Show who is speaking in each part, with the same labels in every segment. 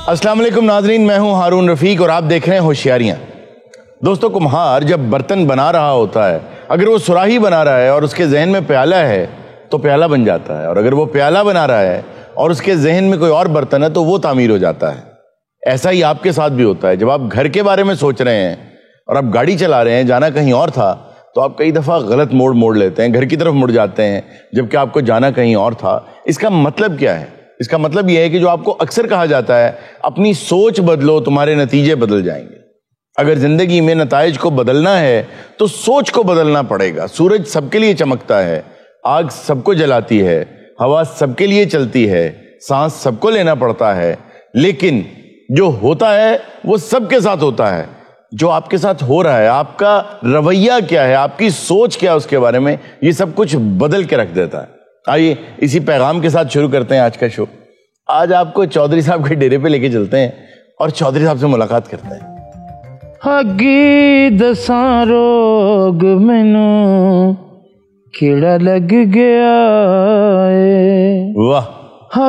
Speaker 1: अस्सलाम वालेकुम नाजरीन, मैं हूं हारून रफीक और आप देख रहे हैं होशियारियां। दोस्तों, कुम्हार जब बर्तन बना रहा होता है, अगर वो सुराही बना रहा है और उसके जहन में प्याला है तो प्याला बन जाता है, और अगर वो प्याला बना रहा है और उसके जहन में कोई और बर्तन है तो वो तामीर हो जाता है। ऐसा ही आपके साथ भी होता है। जब आप घर के बारे में सोच रहे हैं और आप गाड़ी चला रहे हैं, जाना कहीं और था, तो आप कई दफ़ा गलत मोड़ लेते हैं, घर की तरफ मुड़ जाते हैं जबकि आपको जाना कहीं और था। इसका मतलब क्या है? इसका मतलब यह है कि जो आपको अक्सर कहा जाता है, अपनी सोच बदलो तुम्हारे नतीजे बदल जाएंगे। अगर जिंदगी में नताइज को बदलना है तो सोच को बदलना पड़ेगा। सूरज सबके लिए चमकता है, आग सबको जलाती है, हवा सबके लिए चलती है, सांस सबको लेना पड़ता है, लेकिन जो होता है वो सबके साथ होता है। जो आपके साथ हो रहा है, आपका रवैया क्या है, आपकी सोच क्या है, उसके बारे में ये सब कुछ बदल के रख देता है। आइए इसी पैगाम के साथ शुरू करते हैं आज का शो। आज आपको चौधरी साहब के डेरे पे लेके चलते हैं और चौधरी साहब से मुलाकात करते हैं।
Speaker 2: अगी दसां रोग मैनू कीड़ा लग गया है,
Speaker 1: वाह।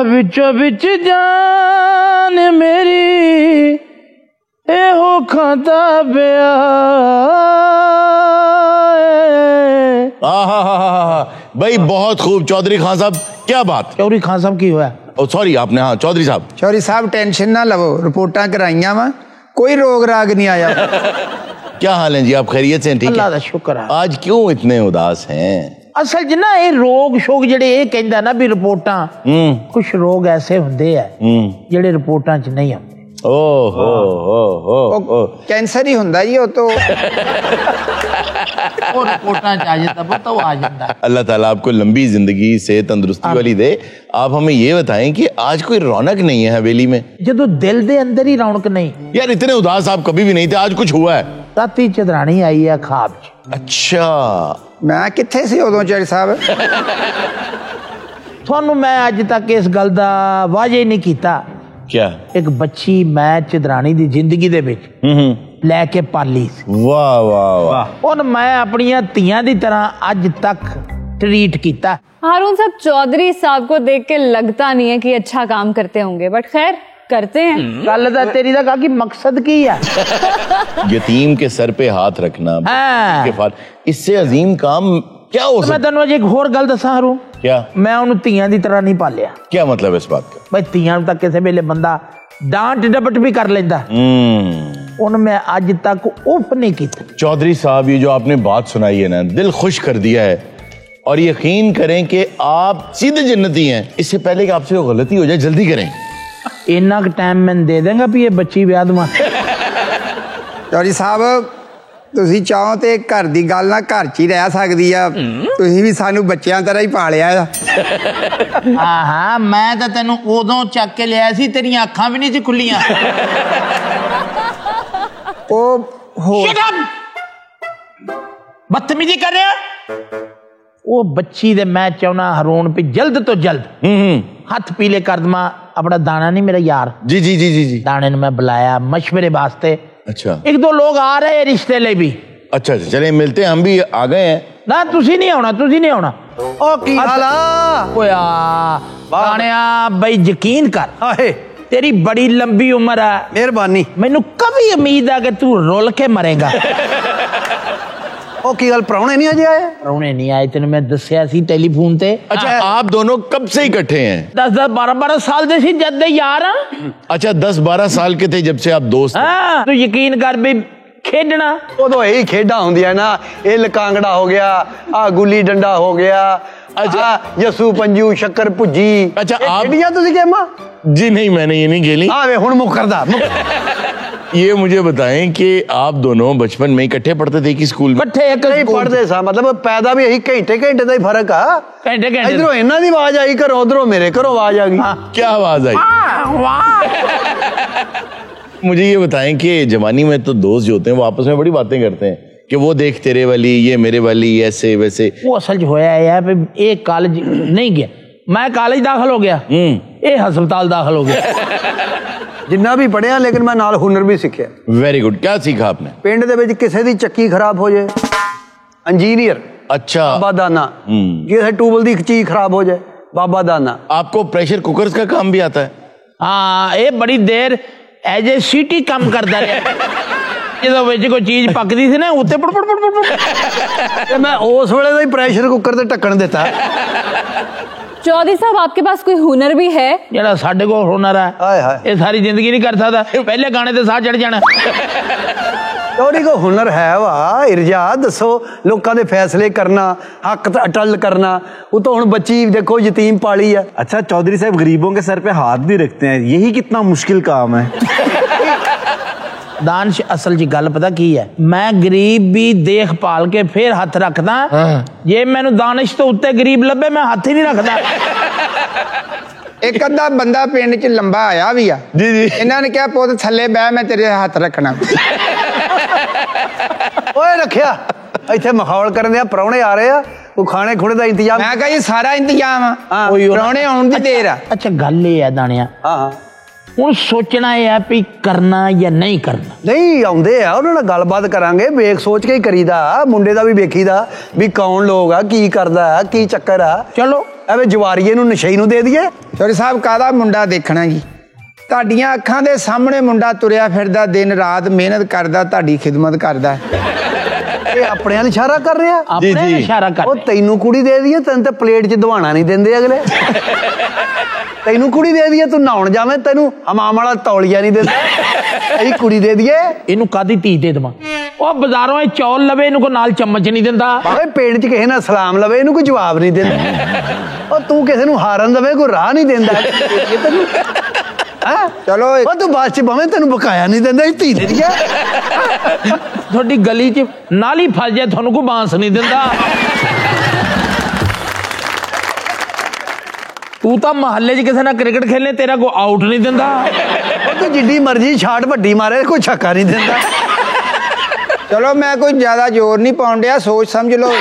Speaker 2: बिचो बिच जान मेरी एहो खाता पिया।
Speaker 1: भाई बहुत खूब चौधरी खान साहब, क्या बात।
Speaker 2: चौधरी खान साहब की हुआ?
Speaker 1: सॉरी आपने, हाँ चौधरी साहब।
Speaker 3: चौधरी साहब टेंशन ना लवो, रिपोर्टां कराइयां वा, कोई रोग राग नहीं आया।
Speaker 1: क्या हाल है जी, आप खैरियत से? ठीक है,
Speaker 2: अल्लाह दा शुक्र है।
Speaker 1: आज क्यों इतने उदास हैं?
Speaker 2: असल च ना ये रोग शोग जेडे ये कहंदा ना भी रिपोर्टां, कुछ रोग ऐसे हुंदे आ जेडे रिपोर्टां च नहीं आते।
Speaker 3: कैंसर ही हुंदा जी, वो तो
Speaker 2: और रिपोर्टां च आ जाता, पता वो आ जाता।
Speaker 1: अल्लाह ताला आपको लंबी जिंदगी से तंदुरुस्ती वाली दे। आप हमें ये बताएं कि आज कोई रौनक नहीं है हवेली में?
Speaker 2: जदों दिल दे अंदर ही रौनक नहीं।
Speaker 1: यार इतने उदास आप कभी भी नहीं थे, आज कुछ हुआ है?
Speaker 2: राती चदरानी आई है ख्वाब च।
Speaker 1: अच्छा,
Speaker 3: मैं किथे सी उदों चौधरी साहब?
Speaker 2: थानू मैं अज तक इस गल दा वाजे नहीं कीता।
Speaker 1: क्या?
Speaker 2: एक बच्ची मैं चदरानी दी जिंदगी दे विच लैके पाली सी।
Speaker 1: वाह वाह वाह।
Speaker 2: और मैं अपनियां धीयां दी तरह अज तक ट्रीट कीता।
Speaker 4: हारून साहब, चौधरी साहब को देख के लगता नहीं है कि अच्छा काम करते होंगे, बट खैर करते हैं।
Speaker 2: गल दा तेरी दा की मकसद की है?
Speaker 1: यतीम के सर पे हाथ रखना, के फाल, इससे अजीम काम क्या हो सकता?
Speaker 2: मैं तन्नू एक होर गल दसा हारून।
Speaker 1: क्या?
Speaker 2: मैं उन्हें धीयां दी तरह नहीं पालिया।
Speaker 1: क्या मतलब इस बात का?
Speaker 2: भाई धीयां तक किसी वेले बंदा डांट डपट भी कर लेंदा, उन मैं आज तक उफ नहीं कीता।
Speaker 1: चौधरी साहब, ये जो आपने बात सुनाई है ना, दिल खुश कर दिया है। और यकीन करें कि आप सीधे जन्नती हैं। इससे पहले कि आपसे कोई गलती हो जाए, जल्दी करें।
Speaker 2: इन्ना टाइम मैं दे देंगा भी ये बच्ची ब्याह दूंगा।
Speaker 3: चौधरी साहब, ਤੁਸੀਂ ਚਾਹੋ ਤੇ ਘਰ ਦੀ ਗੱਲ ਨਾ ਘਰ 'ਚ ਹੀ ਰਹਿ ਸਕਦੀ ਆ। ਤੁਸੀਂ ਵੀ ਸਾਨੂੰ ਬੱਚਿਆਂ ਤਰ੍ਹਾਂ ਹੀ ਪਾਲਿਆ ਆ।
Speaker 2: ਹਾਂ, ਮੈਂ ਤਾਂ ਤੈਨੂੰ ਉਦੋਂ ਚੱਕ ਕੇ ਲਿਆ ਸੀ, ਤੇਰੀਆਂ ਅੱਖਾਂ ਵੀ ਨਹੀਂ ਸੀ ਖੁੱਲੀਆਂ।
Speaker 3: ਉਹ ਹੋ
Speaker 2: ਬਦਤਮੀਜ਼ੀ ਕਰ ਰਿਹਾ। ਉਹ ਬੱਚੀ ਦੇ ਮੈਂ ਚਾਹਣਾ ਹਰੂਣ ਵੀ ਜਲਦ ਤੋਂ ਜਲਦ ਹੱਥ ਪੀਲੇ ਕਰ ਦਵਾਂ। अपना दाना नहीं मेरा यार,
Speaker 1: जी जी जी जी जी,
Speaker 2: दाने ने मैं बुलाया मशवरे वास्ते।
Speaker 1: अच्छा,
Speaker 2: एक दो लोग आ रहे हैं रिश्ते ले भी।
Speaker 1: अच्छा अच्छा, चले मिलते हैं, हम भी आ गए हैं
Speaker 2: ना। तुसी नहीं आना, तुसी नहीं आना।
Speaker 3: ओ की हाल आ?
Speaker 2: ओया बाणिया भाई, यकीन कर, तेरी बड़ी लंबी उम्र है।
Speaker 3: मेहरबानी।
Speaker 2: मैनू कभी उम्मीद है कि तू रुल के मरेगा।
Speaker 3: ओ की गल, प्राहुणे नहीं अजे आए?
Speaker 2: प्राहुणे नहीं आए, तेन मैं दसिया सी टेलीफोन ते।
Speaker 1: अच्छा, आप दोनों कब से इकट्ठे हैं?
Speaker 2: 10 12 साल दे सी जद दे यार।
Speaker 1: अच्छा, 10-12 साल के थे जब से आप दोस्त?
Speaker 2: हाँ, तू यकीन कर भी खेडना
Speaker 5: उदों यही खेडा होंदियां ना, ये लकांगड़ा हो गया, आ गुल्ली डंडा हो गया, अच्छा यसू पंजू शक्कर भुजी।
Speaker 1: अच्छा, आप
Speaker 5: खेडियां तुसी गेमां?
Speaker 1: जी नहीं, मैंने ये नहीं खेली।
Speaker 5: हाँ वे हुण मुकरदा।
Speaker 1: ये मुझे बताएं कि आप दोनों बचपन में इकट्ठे पढ़ते थे कि स्कूल में?
Speaker 2: इकट्ठे एक
Speaker 5: नहीं पढ़ते सा, मतलब पैदा भी यही घंटे घंटे का ही फर्क आ।
Speaker 2: घंटे घंटे
Speaker 5: इधरों इन्हां दी आवाज आई घरों, उधरों मेरे घरों आवाज आ गई।
Speaker 1: क्या आवाज आई? मुझे ये बताएं कि जवानी में तो दोस्त जो होते हैं वो आपस में बड़ी बातें करते हैं कि वो देख तेरे वाली, ये मेरे वाली, ऐसे वैसे।
Speaker 2: वो असल जो होया है, एक कॉलेज नहीं गया, मैं कॉलेज दाखिल हो गया, ये हस्पताल दाखिल हो गया।
Speaker 5: जिन्ना भी पढ़िया लेकिन मैं नाल हुनर भी सीखिया।
Speaker 1: Very good. क्या सीखा आपने?
Speaker 5: पिंड दे विच किसे दी चक्की खराब हो जाए, इंजीनियर
Speaker 1: अच्छा
Speaker 5: बादाना, किसे ट्यूबल दी चीज खराब हो जाए, ਬਾਬਾ ਦਾਨਾ।
Speaker 1: आपको प्रेशर कुकर्स का काम भी आता है?
Speaker 2: ਹਾਂ ਇਹ ਬੜੀ ਦੇਰ ਐਜ ਏ ਸੀਟੀ ਕੰਮ ਕਰਦਾ ਰਿਹਾ ਜਦੋਂ ਵਿੱਚ ਕੋਈ ਚੀਜ਼ ਪੱਕਦੀ ਸੀ ਨਾ ਉੱਤੇ ਪੜ ਪੜ ਪੜ ਪੜ
Speaker 5: ਤੇ ਮੈਂ ਉਸ ਵੇਲੇ ਦਾ ਹੀ ਪ੍ਰੈਸ਼ਰ ਕੁੱਕਰ ਤੇ ਢੱਕਣ ਦਿੱਤਾ।
Speaker 4: चौधरी साहब आपके पास कोई हुनर भी है?
Speaker 2: ਜਿਹੜਾ ਸਾਡੇ ਕੋਲ ਹੁਨਰ ਹੈ
Speaker 5: ਹਾਏ ਹਾਏ।
Speaker 2: ਇਹ ਸਾਰੀ ਜ਼ਿੰਦਗੀ ਨਹੀਂ ਕਰ ਸਕਦਾ ਪਹਿਲੇ ਗਾਣੇ ਤੇ ਸਾਹ ਚੜ ਜਾਣਾ।
Speaker 5: ਚੌਧਰੀ ਕੋ ਹੁਨਰ ਹੈ ਵਾ ਇਰਜਾ ਦੱਸੋ ਲੋਕਾਂ ਦੇ ਫੈਸਲੇ ਕਰਨਾ ਹੱਕ ਅਟਲ ਕਰਨਾ ਉਹ ਤਾਂ ਹੁਣ ਬੱਚੀ ਦੇਖੋ ਯਤੀਮ ਪਾਲੀ ਆ।
Speaker 6: अच्छा चौधरी साहब गरीबों के सर पे हाथ भी रखते हैं, यही कितना मुश्किल काम है।
Speaker 2: ਦਾਨਸ਼ ਅਸਲ 'ਚ ਗੱਲ ਪਤਾ ਕੀ ਹੈ ਮੈਂ ਗਰੀਬ ਵੀ ਦੇਖ ਭਾਲ ਕੇ ਫੇਰ ਹੱਥ ਰੱਖਦਾ ਜੇ ਮੈਨੂੰ ਦਾਨਸ਼ ਤੋਂ ਉੱਤੇ ਗਰੀਬ ਲੱਭੇ ਮੈਂ ਹੱਥ ਹੀ ਨਹੀਂ ਰੱਖਦਾ।
Speaker 3: ਇੱਕ ਅੱਧਾ ਬੰਦਾ ਪਿੰਡ 'ਚ ਲੰਬਾ ਆਇਆ ਵੀ ਆ ਜੀ ਇਹਨਾਂ ਨੇ ਕਿਹਾ ਪੁੱਤ ਥੱਲੇ ਬਹਿ ਮੈਂ ਤੇਰੇ ਹੱਥ ਰੱਖਣਾ।
Speaker 5: ਓਏ ਰੱਖਿਆ ਇੱਥੇ ਮਖੌਲ ਕਰਨ ਦੇ ਪ੍ਰਾਹੁਣੇ ਆ ਰਹੇ ਆ ਉਹ ਖਾਣੇ ਖੁਣੇ ਦਾ ਇੰਤਜ਼ਾਮ।
Speaker 3: ਮੈਂ ਕਿਹਾ ਜੀ ਸਾਰਾ ਇੰਤਜ਼ਾਮ ਆ
Speaker 5: ਹਾਂ।
Speaker 3: ਪ੍ਰਾਹੁਣੇ ਆਉਣ ਦੀ ਦੇਰ ਆ।
Speaker 2: ਅੱਛਾ ਗੱਲ ਇਹ ਹੈ ਦਾਣਿਆ
Speaker 5: ਹਾਂ
Speaker 2: ਹੁਣ ਸੋਚਣਾ ਇਹ ਹੈ ਵੀ ਕਰਨਾ ਜਾਂ ਨਹੀਂ ਕਰਨਾ।
Speaker 5: ਨਹੀਂ ਆਉਂਦੇ ਆ ਉਹਨਾਂ ਨਾਲ ਗੱਲਬਾਤ ਕਰਾਂਗੇ ਵੇਖ ਸੋਚ ਕੇ ਹੀ ਕਰੀਦਾ ਮੁੰਡੇ ਦਾ ਵੀ ਵੇਖੀਦਾ ਵੀ ਕੌਣ ਲੋਕ ਆ ਕੀ ਕਰਦਾ ਕੀ ਚੱਕਰ ਆ।
Speaker 2: ਚਲੋ
Speaker 5: ਐਵੇਂ ਜਵਾਰੀਏ ਨੂੰ ਨਸ਼ਈ ਨੂੰ ਦੇ ਦਈਏ।
Speaker 3: ਚੌਧਰੀ ਸਾਹਿਬ ਕਾਹਦਾ ਮੁੰਡਾ ਦੇਖਣਾ ਜੀ ਤੁਹਾਡੀਆਂ ਅੱਖਾਂ ਦੇ ਸਾਹਮਣੇ ਮੁੰਡਾ ਤੁਰਿਆ ਫਿਰਦਾ ਦਿਨ ਰਾਤ ਮਿਹਨਤ ਕਰਦਾ ਤੁਹਾਡੀ ਖਿਦਮਤ ਕਰਦਾ।
Speaker 5: ਇਹ ਆਪਣੇ ਵੱਲ ਇਸ਼ਾਰਾ ਕਰ ਰਿਹਾ
Speaker 2: ਆਪਣੇ ਇਸ਼ਾਰਾ ਕਰ
Speaker 5: ਉਹ ਤੈਨੂੰ ਕੁੜੀ ਦੇ ਦਈਏ ਤੈਨੂੰ ਤੇ ਪਲੇਟ 'ਚ ਦਵਾਣਾ ਨਹੀਂ ਦਿੰਦੇ ਅਗਲੇ। ਤੈਨੂੰ ਕੁੜੀ ਦੇ ਦਈਏ ਤੂੰ ਨਹਾਉਣ ਜਾਵੇਂ ਤੈਨੂੰ ਹਮਾਮ ਵਾਲਾ ਤੌਲੀਆ ਨਹੀਂ ਦਿੰਦਾ। ਅਸੀਂ ਕੁੜੀ ਦੇ ਦਈਏ
Speaker 2: ਇਹਨੂੰ ਕਾਦੀ ਧੀ ਦੇ ਦੇਵਾਂ ਉਹ ਬਾਜ਼ਾਰੋਂ ਇਹ ਚੌਲ ਲਵੇ ਇਹਨੂੰ ਕੋਈ ਨਾਲ ਚਮਚ ਨਹੀਂ ਦਿੰਦਾ।
Speaker 5: ਓਏ ਪਿੰਡ 'ਚ ਕਿਸੇ ਨਾਲ ਸਲਾਮ ਲਵੇ ਇਹਨੂੰ ਕੋਈ ਜਵਾਬ ਨਹੀਂ ਦਿੰਦਾ। ਉਹ ਤੂੰ ਕਿਸੇ ਨੂੰ ਹਾਰਨ ਦੇਵੇ ਕੋਈ ਰਾਹ ਨਹੀਂ ਦਿੰਦਾ ਤੈਨੂੰ।
Speaker 3: ਚਲੋ
Speaker 5: ਉਹ ਤੂੰ ਬਾਅਦ 'ਚ ਭਾਵੇਂ ਤੈਨੂੰ ਬਕਾਇਆ ਨਹੀਂ ਦਿੰਦਾ ਇਹ ਧੀ ਦੇ ਦਈਏ।
Speaker 2: ਤੁਹਾਡੀ ਗਲੀ 'ਚ ਨਾਲ ਹੀ ਫਸ ਜਾਏ ਤੁਹਾਨੂੰ ਕੋਈ ਬਾਂਸ ਨਹੀਂ ਦਿੰਦਾ। ਤੂੰ ਤਾਂ ਮਹੱਲੇ 'ਚ ਕਿਸੇ ਨਾਲ ਕ੍ਰਿਕਟ ਖੇਲਣੇ ਤੇਰਾ ਕੋਈ ਆਊਟ ਨਹੀਂ ਦਿੰਦਾ।
Speaker 5: ਉਹ ਤੂੰ ਜਿੱਡੀ ਮਰਜ਼ੀ ਛਾਟ ਵੱਡੀ ਮਾਰੇ ਕੋਈ ਛੱਕਾ ਨਹੀਂ ਦਿੰਦਾ।
Speaker 3: ਚਲੋ ਮੈਂ ਕੋਈ ਜ਼ਿਆਦਾ ਜ਼ੋਰ ਨਹੀਂ ਪਾਉਣ ਡਿਆ ਸੋਚ ਸਮਝ ਲਓ।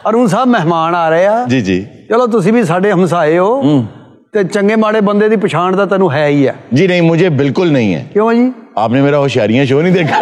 Speaker 5: ਅਰੁਣ ਸਾਹਿਬ ਮਹਿਮਾਨ ਆ ਰਹੇ ਆ
Speaker 1: जी जी
Speaker 5: ਚਲੋ ਤੁਸੀਂ ਵੀ ਸਾਡੇ ਹਮਸਾਏ ਹੋ ਤੇ ਚੰਗੇ ਮਾੜੇ ਬੰਦੇ ਦੀ ਪਛਾਣ ਦਾ ਤੈਨੂੰ ਹੈ ਹੀ ਆ।
Speaker 1: जी नहीं मुझे बिल्कुल नहीं है।
Speaker 5: ਕਿਉਂ ਜੀ?
Speaker 1: आपने मेरा होशियारियां शो नहीं देखा?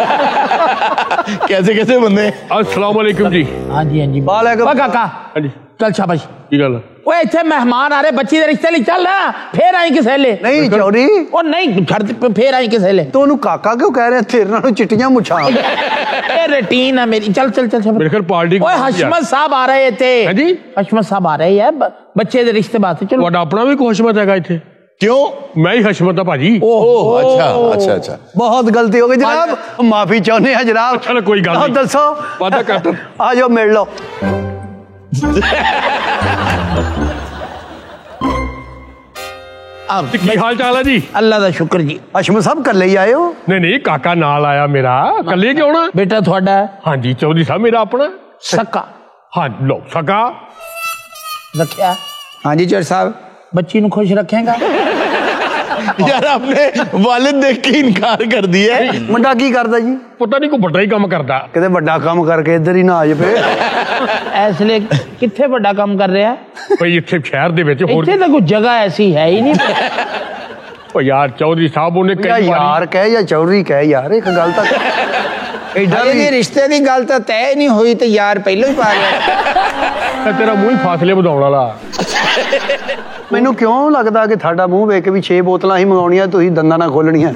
Speaker 1: कैसे कैसे बंदे?
Speaker 7: अस्सलाम वालेकुम जी।
Speaker 2: ਹਾਂਜੀ ਹਾਂਜੀ
Speaker 5: ਵਾਲੇकुम
Speaker 2: ਓ ਕਾਕਾ
Speaker 7: ਹਾਂਜੀ
Speaker 2: ਚੱਲ ਸ਼ਾਬਾਸ਼।
Speaker 7: ਕੀ ਗੱਲ?
Speaker 2: ਓਏ ਇੱਥੇ ਮਹਿਮਾਨ ਆ ਰਹੇ ਬੱਚੀ ਦੇ ਰਿਸ਼ਤੇ ਲਈ ਚੱਲ ਨਾ ਫੇਰ ਆਈ ਕਿਸੇ ਲੇ।
Speaker 5: ਨਹੀਂ ਚੌਧਰੀ
Speaker 2: ਉਹ ਨਹੀਂ ਛੱਡ ਫੇਰ ਆਈ ਕਿਸੇ ਲੇ।
Speaker 5: ਤੂੰ ਉਹਨੂੰ ਕਾਕਾ ਕਿਉਂ ਕਹਿ ਰਿਹਾ ਤੇਰੇ ਨਾਲੋਂ ਚਿੱਟੀਆਂ ਮੁੱਛਾਂ।
Speaker 2: ਇਹ ਰੂਟੀਨ ਹੈ ਮੇਰੀ। ਚੱਲ ਚੱਲ ਚੱਲ
Speaker 7: ਮੇਰੇ ਘਰ ਪਾਰਟੀ
Speaker 2: ਓਏ ਹਸ਼ਮਤ ਸਾਹਿਬ ਆ ਰਹੇ ਇੱਥੇ।
Speaker 7: ਹਾਂਜੀ
Speaker 2: ਹਸ਼ਮਤ ਸਾਹਿਬ ਆ ਰਹੇ ਹੈ ਬੱਚੇ ਦੇ ਰਿਸ਼ਤੇ ਵਾਸਤੇ। ਚਲੋ
Speaker 7: ਤੁਹਾਡਾ ਆਪਣਾ ਵੀ ਕੋਈ ਹਸ਼ਮਤ ਹੈਗਾ ਇੱਥੇ?
Speaker 1: क्यों?
Speaker 7: ਮੈਂ ਹੀ ਹਸ਼ਮਤ ਆ ਭਾਜੀ।
Speaker 1: ओह अच्छा अच्छा अच्छा।
Speaker 5: ਬਹੁਤ ਗਲਤੀ ਹੋ ਗਈ ਜਨਾਬ ਮਾਫੀ ਚਾਹੁੰਦੇ ਆ ਜਨਾਬ।
Speaker 7: ਚਲ ਕੋਈ ਗੱਲ ਨਹੀਂ।
Speaker 5: ਦੱਸੋ
Speaker 7: ਵਾਦਾ ਕਰ
Speaker 5: ਆ ਜਾਓ ਮਿਲ ਲਓ।
Speaker 7: ਕੀ ਹਾਲ ਚਾਲ ਹੈ ਜੀ?
Speaker 2: ਅੱਲਾ ਦਾ ਸ਼ੁਕਰ ਜੀ।
Speaker 5: ਹਸ਼ਮਤ ਸਾਹਿਬ ਕੱਲੇ ਹੀ ਆਏ ਹੋ?
Speaker 7: ਨਹੀਂ ਨਹੀਂ ਕਾਕਾ ਨਾਲ ਆਇਆ ਮੇਰਾ ਕੱਲੇ ਕਿਉਂ ਨਾ?
Speaker 2: ਬੇਟਾ ਤੁਹਾਡਾ
Speaker 7: ਹਾਂਜੀ ਚੌਧਰੀ ਸਾਹਿਬ ਮੇਰਾ ਆਪਣਾ
Speaker 2: ਸਕਾ
Speaker 7: ਹਾਂ ਲੋ ਸਕਾ
Speaker 2: ਰੱਖਿਆ
Speaker 3: ਹਾਂਜੀ ਚੌਧਰੀ ਸਾਹਿਬ
Speaker 2: ਬੱਚੀ ਨੂੰ ਖੁਸ਼ ਰੱਖੇਗਾ।
Speaker 1: यार आपने वालिद देख के इनकार कर दिया है।
Speaker 5: ਮੁੰਡਾ ਕੀ ਕਰਦਾ ਜੀ?
Speaker 7: ਪਤਾ ਨਹੀਂ ਕੋਈ ਵੱਡਾ ਹੀ ਕੰਮ ਕਰਦਾ।
Speaker 5: ਕਿਤੇ ਵੱਡਾ ਕੰਮ ਕਰਕੇ ਇੱਧਰ ਹੀ ਨਾ ਆ ਜਾਵੇ।
Speaker 2: ਇਸ ਲਈ ਕਿੱਥੇ ਵੱਡਾ ਕੰਮ ਕਰ ਰਿਹਾ?
Speaker 7: ਭਈ ਇੱਥੇ ਸ਼ਹਿਰ ਦੇ ਵਿੱਚ ਹੋਰ
Speaker 2: ਇੱਥੇ ਤਾਂ ਕੋਈ ਜਗ੍ਹਾ ਐਸੀ ਹੈ ਹੀ ਨਹੀਂ।
Speaker 7: ਓ ਯਾਰ ਚੌਧਰੀ ਸਾਹਿਬ ਉਹਨੇ
Speaker 5: ਯਾਰ
Speaker 7: ਕਈ ਵਾਰੀ
Speaker 5: ਯਾਰ ਕਹਿ ਜਾਂ ਚੌਧਰੀ ਕਹਿ ਯਾਰ ਇੱਕ ਗੱਲ ਤਾਂ ਐਡਾ
Speaker 3: ਇਹਦੀ ਰਿਸ਼ਤੇ ਦੀ ਗੱਲ ਤਾਂ ਤੈਅ ਨਹੀਂ ਹੋਈ ਤੇ ਯਾਰ ਪਹਿਲਾਂ ਹੀ ਪਾ ਗਿਆ।
Speaker 7: ਤੇਰਾ ਮੂੰਹ ਹੀ ਫਾਸਲੇ ਵਧਾਉਣ ਵਾਲਾ।
Speaker 5: ਮੈਨੂੰ ਕਿਉਂ ਲੱਗਦਾ ਕਿ ਤੁਹਾਡਾ ਮੂੰਹ ਵੇਖ ਕੇ ਵੀ 6 ਬੋਤਲਾਂ ਹੀ ਮੰਗਾਉਣੀਆਂ ਤੁਸੀਂ ਦੰਦਾਂ ਨਾਲ ਖੋਲਣੀਆਂ।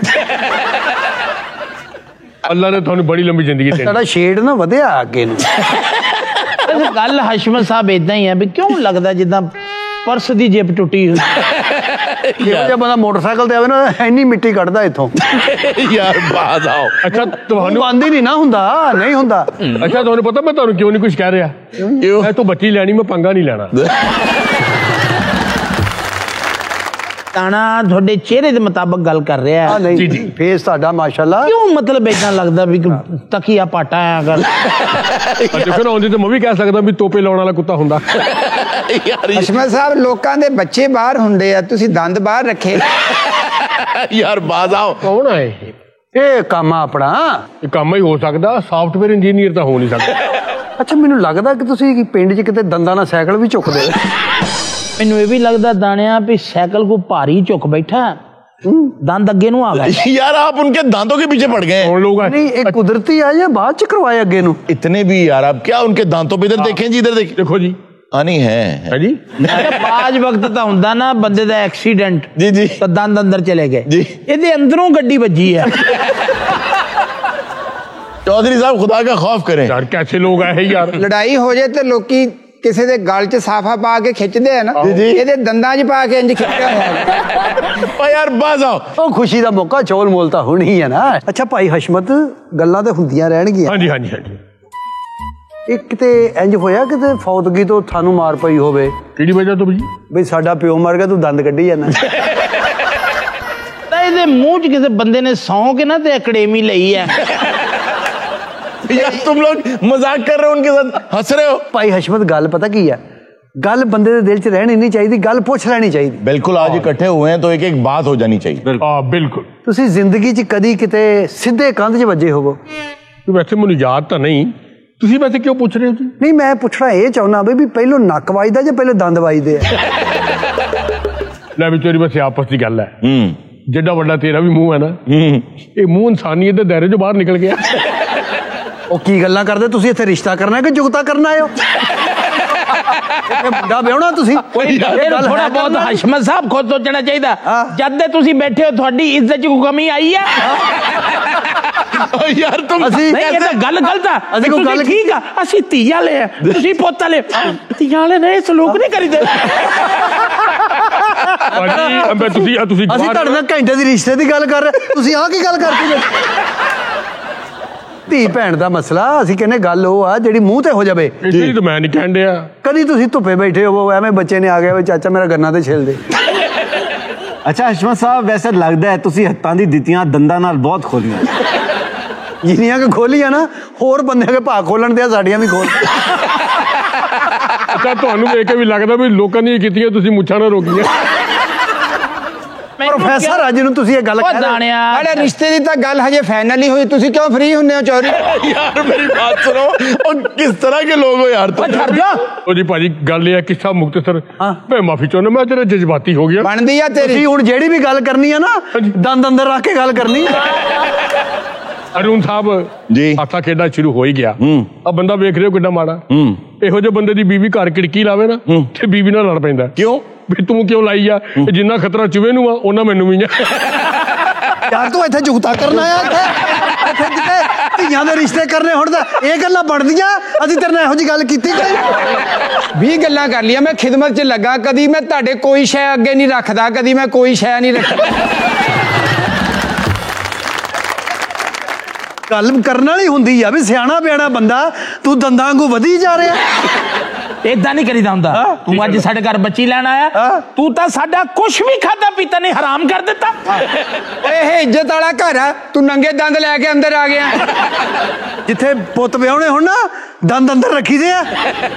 Speaker 7: ਅੱਲਾ ਨੇ ਤੁਹਾਨੂੰ ਬੜੀ ਲੰਬੀ ਜ਼ਿੰਦਗੀ ਦੇਣੀ।
Speaker 5: ਤੁਹਾਡਾ ਸ਼ੇਡ ਨਾ ਵਧਿਆ ਅੱਗੇ ਨੂੰ।
Speaker 2: ਗੱਲ ਹਸ਼ਮਤ ਸਾਹਿਬ ਇਦਾਂ ਹੀ ਹੈ ਵੀ ਕਿਉਂ ਲੱਗਦਾ ਜਿੱਦਾਂ ਪਰਸ ਦੀ ਜੇਬ ਟੁੱਟੀ ਹੋਈ।
Speaker 5: ਇਹੋ ਜਿਹਾ ਬੰਦਾ ਮੋਟਰਸਾਈਕਲ ਤੇ ਆਵੇ ਨਾ ਇੰਨੀ ਮਿੱਟੀ ਕੱਢਦਾ ਇੱਥੋਂ।
Speaker 1: यार बात आओ।
Speaker 7: ਅੱਛਾ ਤੁਹਾਨੂੰ
Speaker 5: ਬੰਦ ਹੀ ਨਹੀਂ ਨਾ ਹੁੰਦਾ ਨਹੀਂ ਹੁੰਦਾ।
Speaker 7: ਅੱਛਾ ਤੁਹਾਨੂੰ ਪਤਾ ਮੈਂ ਤੁਹਾਨੂੰ ਕਿਉਂ ਨਹੀਂ ਕੁਝ ਕਹਿ ਰਿਹਾ? ਮੈਂ ਤੂੰ ਬੱਚੀ ਲੈਣੀ ਮੈਂ ਪੰਗਾ ਨਹੀਂ ਲੈਣਾ।
Speaker 2: ਤਾਣਾ ਤੁਹਾਡੇ ਚਿਹਰੇ ਦੇ ਮੁਤਾਬਕ ਗੱਲ ਕਰ ਰਿਹਾ ਹੈ।
Speaker 5: ਨਹੀਂ ਜੀ ਫੇਸ ਤੁਹਾਡਾ ਮਾਸ਼ਾਅੱਲਾ।
Speaker 2: ਕਿਉਂ ਮਤਲਬ ਇਦਾਂ ਲੱਗਦਾ ਵੀ ਤਕੀਆ ਪਾਟਾ ਆ ਅਗਰ
Speaker 7: ਦੇਖੋ ਆਉਂਦੀ ਤਾਂ ਮੈਂ ਵੀ ਕਹਿ ਸਕਦਾ ਵੀ ਤੋਪੇ ਲਾਉਣ ਵਾਲਾ ਕੁੱਤਾ ਹੁੰਦਾ।
Speaker 1: यार
Speaker 3: ਹਸ਼ਮਤ ਸਾਹਿਬ ਲੋਕਾਂ ਦੇ ਬੱਚੇ ਬਾਹਰ ਹੁੰਦੇ ਆ ਤੁਸੀਂ ਦੰਦ ਬਾਹਰ ਰੱਖੇ।
Speaker 1: यार बात आओ।
Speaker 7: ਕੌਣ ਆ ਇਹ?
Speaker 5: ਇਹ ਕੰਮ ਆ ਆਪਣਾ।
Speaker 7: ਇਹ ਕੰਮ ਹੀ ਹੋ ਸਕਦਾ ਸਾਫਟਵੇਅਰ ਇੰਜੀਨੀਅਰ ਤਾਂ ਹੋ ਨਹੀਂ ਸਕਦਾ।
Speaker 5: ਅੱਛਾ ਮੈਨੂੰ ਲੱਗਦਾ ਕਿ ਤੁਸੀਂ ਪਿੰਡ 'ਚ ਕਿਤੇ ਦੰਦਾਂ ਨਾਲ ਸਾਈਕਲ ਵੀ ਚੁੱਕਦੇ ਹੋ।
Speaker 2: ਮੈਨੂੰ ਇਹ ਵੀ ਲੱਗਦਾ ਦਾਣਿਆ ਵੀ ਸਾਈਕਲ ਕੋ ਭਾਰੀ ਚੁੱਕ ਬੈਠਾ ਦੰਦ ਅੱਗੇ ਨੂੰ ਆ ਗਏ।
Speaker 1: यार आप उनके दांतों के पीछे पड़ गए।
Speaker 7: कौन लोग हैं?
Speaker 5: ਨਹੀਂ ਇਹ ਕੁਦਰਤੀ ਆ ਜਾਂ ਬਾਅਦ 'ਚ ਕਰਵਾਏ ਅੱਗੇ ਨੂੰ?
Speaker 1: इतने भी यार आप क्या उनके दांतों पे इधर देखें जी इधर देखें।
Speaker 7: देखो जी
Speaker 1: ਆਣੀ ਹੈ
Speaker 7: ਜੀ
Speaker 2: ਬਾਜ ਵਕਤ ਤਾਂ ਹੁੰਦਾ ਨਾ ਬੰਦੇ ਦਾ ਐਕਸੀਡੈਂਟ
Speaker 1: ਜੀ ਜੀ
Speaker 2: ਤਾਂ ਦੰਦ ਅੰਦਰ ਚਲੇ ਗਏ
Speaker 1: ਜੀ
Speaker 2: ਇਹਦੇ ਅੰਦਰੋਂ ਗੱਡੀ ਵੱਜੀ ਹੈ
Speaker 1: चौधरी साहब खुदा का खौफ करें
Speaker 7: यार कैसे लोग आए हैं यार
Speaker 3: ਲੜਾਈ ਹੋ ਜੇ ਤੇ ਲੋਕੀ ਕਿਸੇ ਦੇ ਗਲ 'ਚ ਸਾਫਾ ਪਾ ਕੇ ਖਿੱਚਦੇ ਆ ਨਾ ਇਹਦੇ ਦੰਦਾਂ 'ਚ ਪਾ ਕੇ ਇੰਜ ਖਿੱਚਿਆ ਹੋਇਆ
Speaker 1: ओ यार बाज आओ
Speaker 5: ਉਹ ਖੁਸ਼ੀ ਦਾ ਮੌਕਾ ਚੋਲ ਮੋਲ ਤਾਂ ਹੋਣੀ ਹੈ ਨਾ। ਅੱਛਾ ਭਾਈ ਹਸ਼ਮਤ, ਗੱਲਾਂ ਤੇ ਹੁੰਦੀਆਂ ਰਹਿਣਗੀਆਂ।
Speaker 7: हाँ जी हाँ जी हाँ जी
Speaker 5: ਇੱਕ ਤੇ ਇੰਜ ਹੋਇਆ ਕਿਤੇ ਫੌਤਗੀ ਤੋਂ ਤੁਹਾਨੂੰ ਮਾਰ ਪਈ ਹੋਵੇ
Speaker 7: ਕਿਹੜੀ ਵਜ੍ਹਾ ਤੋਂ ਜੀ?
Speaker 5: ਬਈ ਸਾਡਾ ਪਿਓ ਮਰ ਗਿਆ ਤੂੰ ਦੰਦ ਕੱਢੀ ਜਾਂਦਾ।
Speaker 2: ਤਾਂ ਇਹਦੇ ਮੂੰਹ 'ਚ ਕਿਸੇ ਬੰਦੇ ਨੇ ਸੌਂ ਕੇ ਨਾ ਤੇ ਅਕੈਡਮੀ ਲਈ ਹੈ।
Speaker 1: यार तुम लोग मजाक कर रहे हो उनके साथ हंस रहे हो
Speaker 5: ਭਾਈ ਹਸ਼ਮਤ ਗੱਲ ਪਤਾ ਕੀ ਹੈ, ਗੱਲ ਬੰਦੇ ਦੇ ਦਿਲ 'ਚ ਰਹਿਣੀ ਨਹੀਂ ਚਾਹੀਦੀ, ਗੱਲ ਪੁੱਛ ਲੈਣੀ ਚਾਹੀਦੀ।
Speaker 1: बिल्कुल आज इकट्ठे हुए हैं तो एक एक बात हो जानी चाहिए
Speaker 7: हाँ बिल्कुल।
Speaker 5: ਤੁਸੀਂ ਜ਼ਿੰਦਗੀ 'ਚ ਕਦੀ ਕਿਤੇ ਸਿੱਧੇ ਕੰਧ 'ਚ ਵੱਜੇ ਹੋਵੋ?
Speaker 7: ਵੈਸੇ ਮੈਨੂੰ ਯਾਦ ਤਾਂ ਨਹੀਂ, ਤੁਸੀਂ ਵੈਸੇ ਕਿਉਂ ਪੁੱਛ ਰਹੇ ਹੋ ਜੀ?
Speaker 5: ਨਹੀਂ ਮੈਂ ਪੁੱਛਣਾ ਇਹ ਚਾਹੁੰਦਾ ਵੀ ਪਹਿਲੋਂ ਨੱਕ ਵੱਜਦਾ ਜਾਂ ਪਹਿਲੇ ਦੰਦ ਵੱਜਦੇ ਆ?
Speaker 7: ਲੈ ਵੀ ਤੇਰੀ ਵੈਸੇ ਆਪਸ ਦੀ ਗੱਲ ਹੈ, ਜਿੱਡਾ ਵੱਡਾ ਤੇਰਾ ਵੀ ਮੂੰਹ ਹੈ ਨਾ, ਇਹ ਮੂੰਹ ਇਨਸਾਨੀਅਤ ਦੇ ਦਾਇਰੇ ਚੋਂ ਬਾਹਰ ਨਿਕਲ ਗਿਆ।
Speaker 5: ਉਹ ਕੀ ਗੱਲਾਂ ਕਰਦੇ ਤੁਸੀਂ? ਇੱਥੇ ਰਿਸ਼ਤਾ ਕਰਨਾ ਕਿ ਜੁਗਤਾ ਕਰਨਾ ਆਇਓ? ਇੱਥੇ ਮੁੰਡਾ ਵਿਆਹਣਾ ਤੁਸੀਂ?
Speaker 2: ਥੋੜਾ ਬਹੁਤ ਹਸ਼ਮਤ ਸਾਹਿਬ ਖੁਦ ਸੋਚਣਾ ਚਾਹੀਦਾ। ਜਦ ਦੇ ਤੁਸੀਂ ਬੈਠੇ ਹੋ ਤੁਹਾਡੀ ਇੱਜ਼ਤ 'ਚ ਕੋਈ ਕਮੀ ਆਈ ਹੈ?
Speaker 1: यार तुम
Speaker 5: ਅਸੀਂ
Speaker 2: ਨਹੀਂ ਇਹ ਤਾਂ ਗੱਲ ਗਲਤ ਆ।
Speaker 5: ਅਸੀਂ ਕੋਈ ਗੱਲ
Speaker 2: ਠੀਕ ਆ, ਅਸੀਂ ਧੀ ਵਾਲੇ ਆ, ਤੁਸੀਂ ਪੁੱਤ ਵਾਲੇ। ਧੀਆਂ ਵਾਲੇ ਨੇ ਸਲੂਕ ਨਹੀਂ ਕਰੀਦੇ।
Speaker 7: ਤੁਸੀਂ
Speaker 5: ਅਸੀਂ ਤੁਹਾਡੇ ਨਾਲ ਘੰਟੇ ਦੀ ਰਿਸ਼ਤੇ ਦੀ ਗੱਲ ਕਰ ਰਹੇ, ਤੁਸੀਂ ਆਹ ਕੀ ਗੱਲ ਕਰਤੀ? ਧੀ ਭੈਣ ਦਾ ਮਸਲਾ ਅਸੀਂ ਕਹਿੰਦੇ ਗੱਲ ਉਹ ਆ ਜਿਹੜੀ ਮੂੰਹ ਤੇ ਹੋ ਜਾਵੇ।
Speaker 7: ਇਹ ਤਾਂ ਮੈਂ ਨਹੀਂ ਕਹਿਣ ਡਿਆ।
Speaker 5: ਕਦੀ ਤੁਸੀਂ ਧੁੱਪੇ ਬੈਠੇ ਹੋਵੋ ਐਵੇਂ ਬੱਚੇ ਨੇ ਆ ਗਿਆ ਵੀ ਚਾਚਾ ਮੇਰਾ ਗੰਨਾ ਤੇ ਛਿਲ ਦੇ।
Speaker 6: ਅੱਛਾ ਹਸ਼ਮਤ ਸਾਹਿਬ, ਵੈਸੇ ਲੱਗਦਾ ਹੈ ਤੁਸੀਂ ਹੱਥਾਂ ਦੀ ਦਿੱਤੀਆਂ ਦੰਦਾਂ ਨਾਲ ਬਹੁਤ ਖੋਲੀਆਂ।
Speaker 5: ਜਿੰਨੀਆਂ ਕਿ ਖੋਲੀਆਂ ਨਾ ਹੋਰ ਬੰਦੇ ਕੇ ਭਾਅ ਖੋਲਣ ਦੇ ਸਾਡੀਆਂ ਵੀ ਖੋਲ।
Speaker 7: ਅੱਛਾ ਤੁਹਾਨੂੰ ਵੇਖ ਕੇ ਵੀ ਲੱਗਦਾ ਵੀ ਲੋਕਾਂ ਦੀਆਂ ਕੀਤੀਆਂ ਤੁਸੀਂ ਮੁੱਛਾਂ ਨਾਲ ਰੋਕੀਆਂ।
Speaker 5: ਪ੍ਰੋਫੈਸਰ ਅੱਜ ਨੂੰ ਤੁਸੀਂ ਇਹ ਗੱਲ
Speaker 2: ਉਹ ਦਾਣਿਆ
Speaker 3: ਸਾਡੇ ਰਿਸ਼ਤੇ ਦੀ ਤਾਂ ਗੱਲ ਹਜੇ ਫਾਈਨਲ ਨਹੀਂ ਹੋਈ, ਤੁਸੀਂ ਕਿਉਂ ਫ੍ਰੀ ਹੁੰਦੇ ਹੋ ਚੌਧਰੀ?
Speaker 1: यार मेरी बात सुनो और किस तरह के लोग हो यार तुम
Speaker 7: ਉਹ ਜੀ ਭਾਜੀ ਗੱਲ ਇਹ ਹੈ ਕਿੱਸਾ ਮੁਕਤਸਰ, ਮੈਂ ਮਾਫੀ ਚਾਹੁੰਦਾ, ਮੈਂ ਤੇਰਾ ਜਜ਼ਬਾਤੀ ਹੋ ਗਿਆ।
Speaker 3: ਬਣਦੀ ਆ ਤੇਰੀ।
Speaker 5: ਤੁਸੀਂ ਹੁਣ ਜਿਹੜੀ ਵੀ ਗੱਲ ਕਰਨੀ ਆ ਨਾ ਦੰਦ ਅੰਦਰ ਰੱਖ ਕੇ ਗੱਲ ਕਰਨੀ।
Speaker 7: ਅਰੁਣ ਸਾਹਿਬ
Speaker 1: ਜੀ
Speaker 7: ਆਥਾ ਖੇਡਾ ਸ਼ੁਰੂ ਹੋ ਹੀ ਗਿਆ। ਆ ਬੰਦਾ ਵੇਖ ਰਹੇ ਹੋ ਕਿੰਨਾ ਮਾੜਾ। ਇਹੋ ਜਿਹੇ ਬੰਦੇ ਦੀ ਬੀਵੀ ਘਰ ਕਿੜਕੀ ਲਾਵੇ ਨਾ ਤੇ ਬੀਵੀ ਨਾਲ ਲੜ ਪੈਂਦਾ।
Speaker 1: क्यों
Speaker 7: ਵੀ ਤੂੰ ਕਿਉਂ ਲਾਈ ਆ? ਜਿੰਨਾ ਖਤਰਾ ਚੁਵੇ ਨੂੰ ਆ ਉਹਨਾਂ ਮੈਨੂੰ ਵੀ ਆ।
Speaker 5: ਯਾਰ ਤੂੰ ਇੱਥੇ ਜੁਗਤਾ ਕਰਨਾ ਆ, ਇੱਥੇ ਜਿੱਥੇ ਧੀਆਂ ਦੇ ਰਿਸ਼ਤੇ ਕਰਨੇ ਹੁਣ ਤਾਂ ਇਹ ਗੱਲਾਂ ਬਣਦੀਆਂ। ਅਸੀਂ ਤੇਰੇ ਨਾਲ ਇਹੋ ਜਿਹੀ ਗੱਲ ਕੀਤੀ ਕੋਈ?
Speaker 3: 20 ਗੱਲਾਂ ਕਰ ਲਈਆਂ, ਮੈਂ ਖਿਦਮਤ 'ਚ ਲੱਗਾ, ਕਦੀ ਮੈਂ ਤੁਹਾਡੇ ਕੋਈ ਸ਼ੈ ਅੱਗੇ ਨਹੀਂ ਰੱਖਦਾ, ਕਦੀ ਮੈਂ ਕੋਈ ਸ਼ੈ ਨਹੀਂ ਰੱਖਦਾ।
Speaker 5: ਗੱਲ ਕਰਨ ਵਾਲੀ ਹੁੰਦੀ ਆ ਵੀ ਸਿਆਣਾ ਬਿਆਣਾ ਬੰਦਾ ਤੂੰ ਦੰਦਾਂ ਵਾਂਗੂ ਵਧੀ ਜਾ ਰਿਹਾ।
Speaker 2: ਏਦਾਂ ਨਹੀਂ ਕਰੀਦਾ ਹੁੰਦਾ। ਤੂੰ ਅੱਜ ਸਾਡੇ ਘਰ ਬੱਚੀ ਲੈਣ ਆਇਆ, ਤੂੰ ਤਾਂ ਸਾਡਾ ਕੁਛ ਵੀ ਖਾਦਾ ਪੀਤਾ ਨਹੀਂ ਹਰਾਮ ਕਰ ਦਿੱਤਾ।
Speaker 3: ਇਹ ਇੱਜ਼ਤ ਵਾਲਾ ਘਰ ਆ, ਤੂੰ ਨੰਗੇ ਦੰਦ ਲੈ ਕੇ ਅੰਦਰ ਆ ਗਿਆ।
Speaker 5: ਜਿੱਥੇ ਪੁੱਤ ਵਿਆਹਣੇ ਹੁਣ ਨਾ ਦੰਦ ਅੰਦਰ ਰੱਖੀਦੇ ਆ।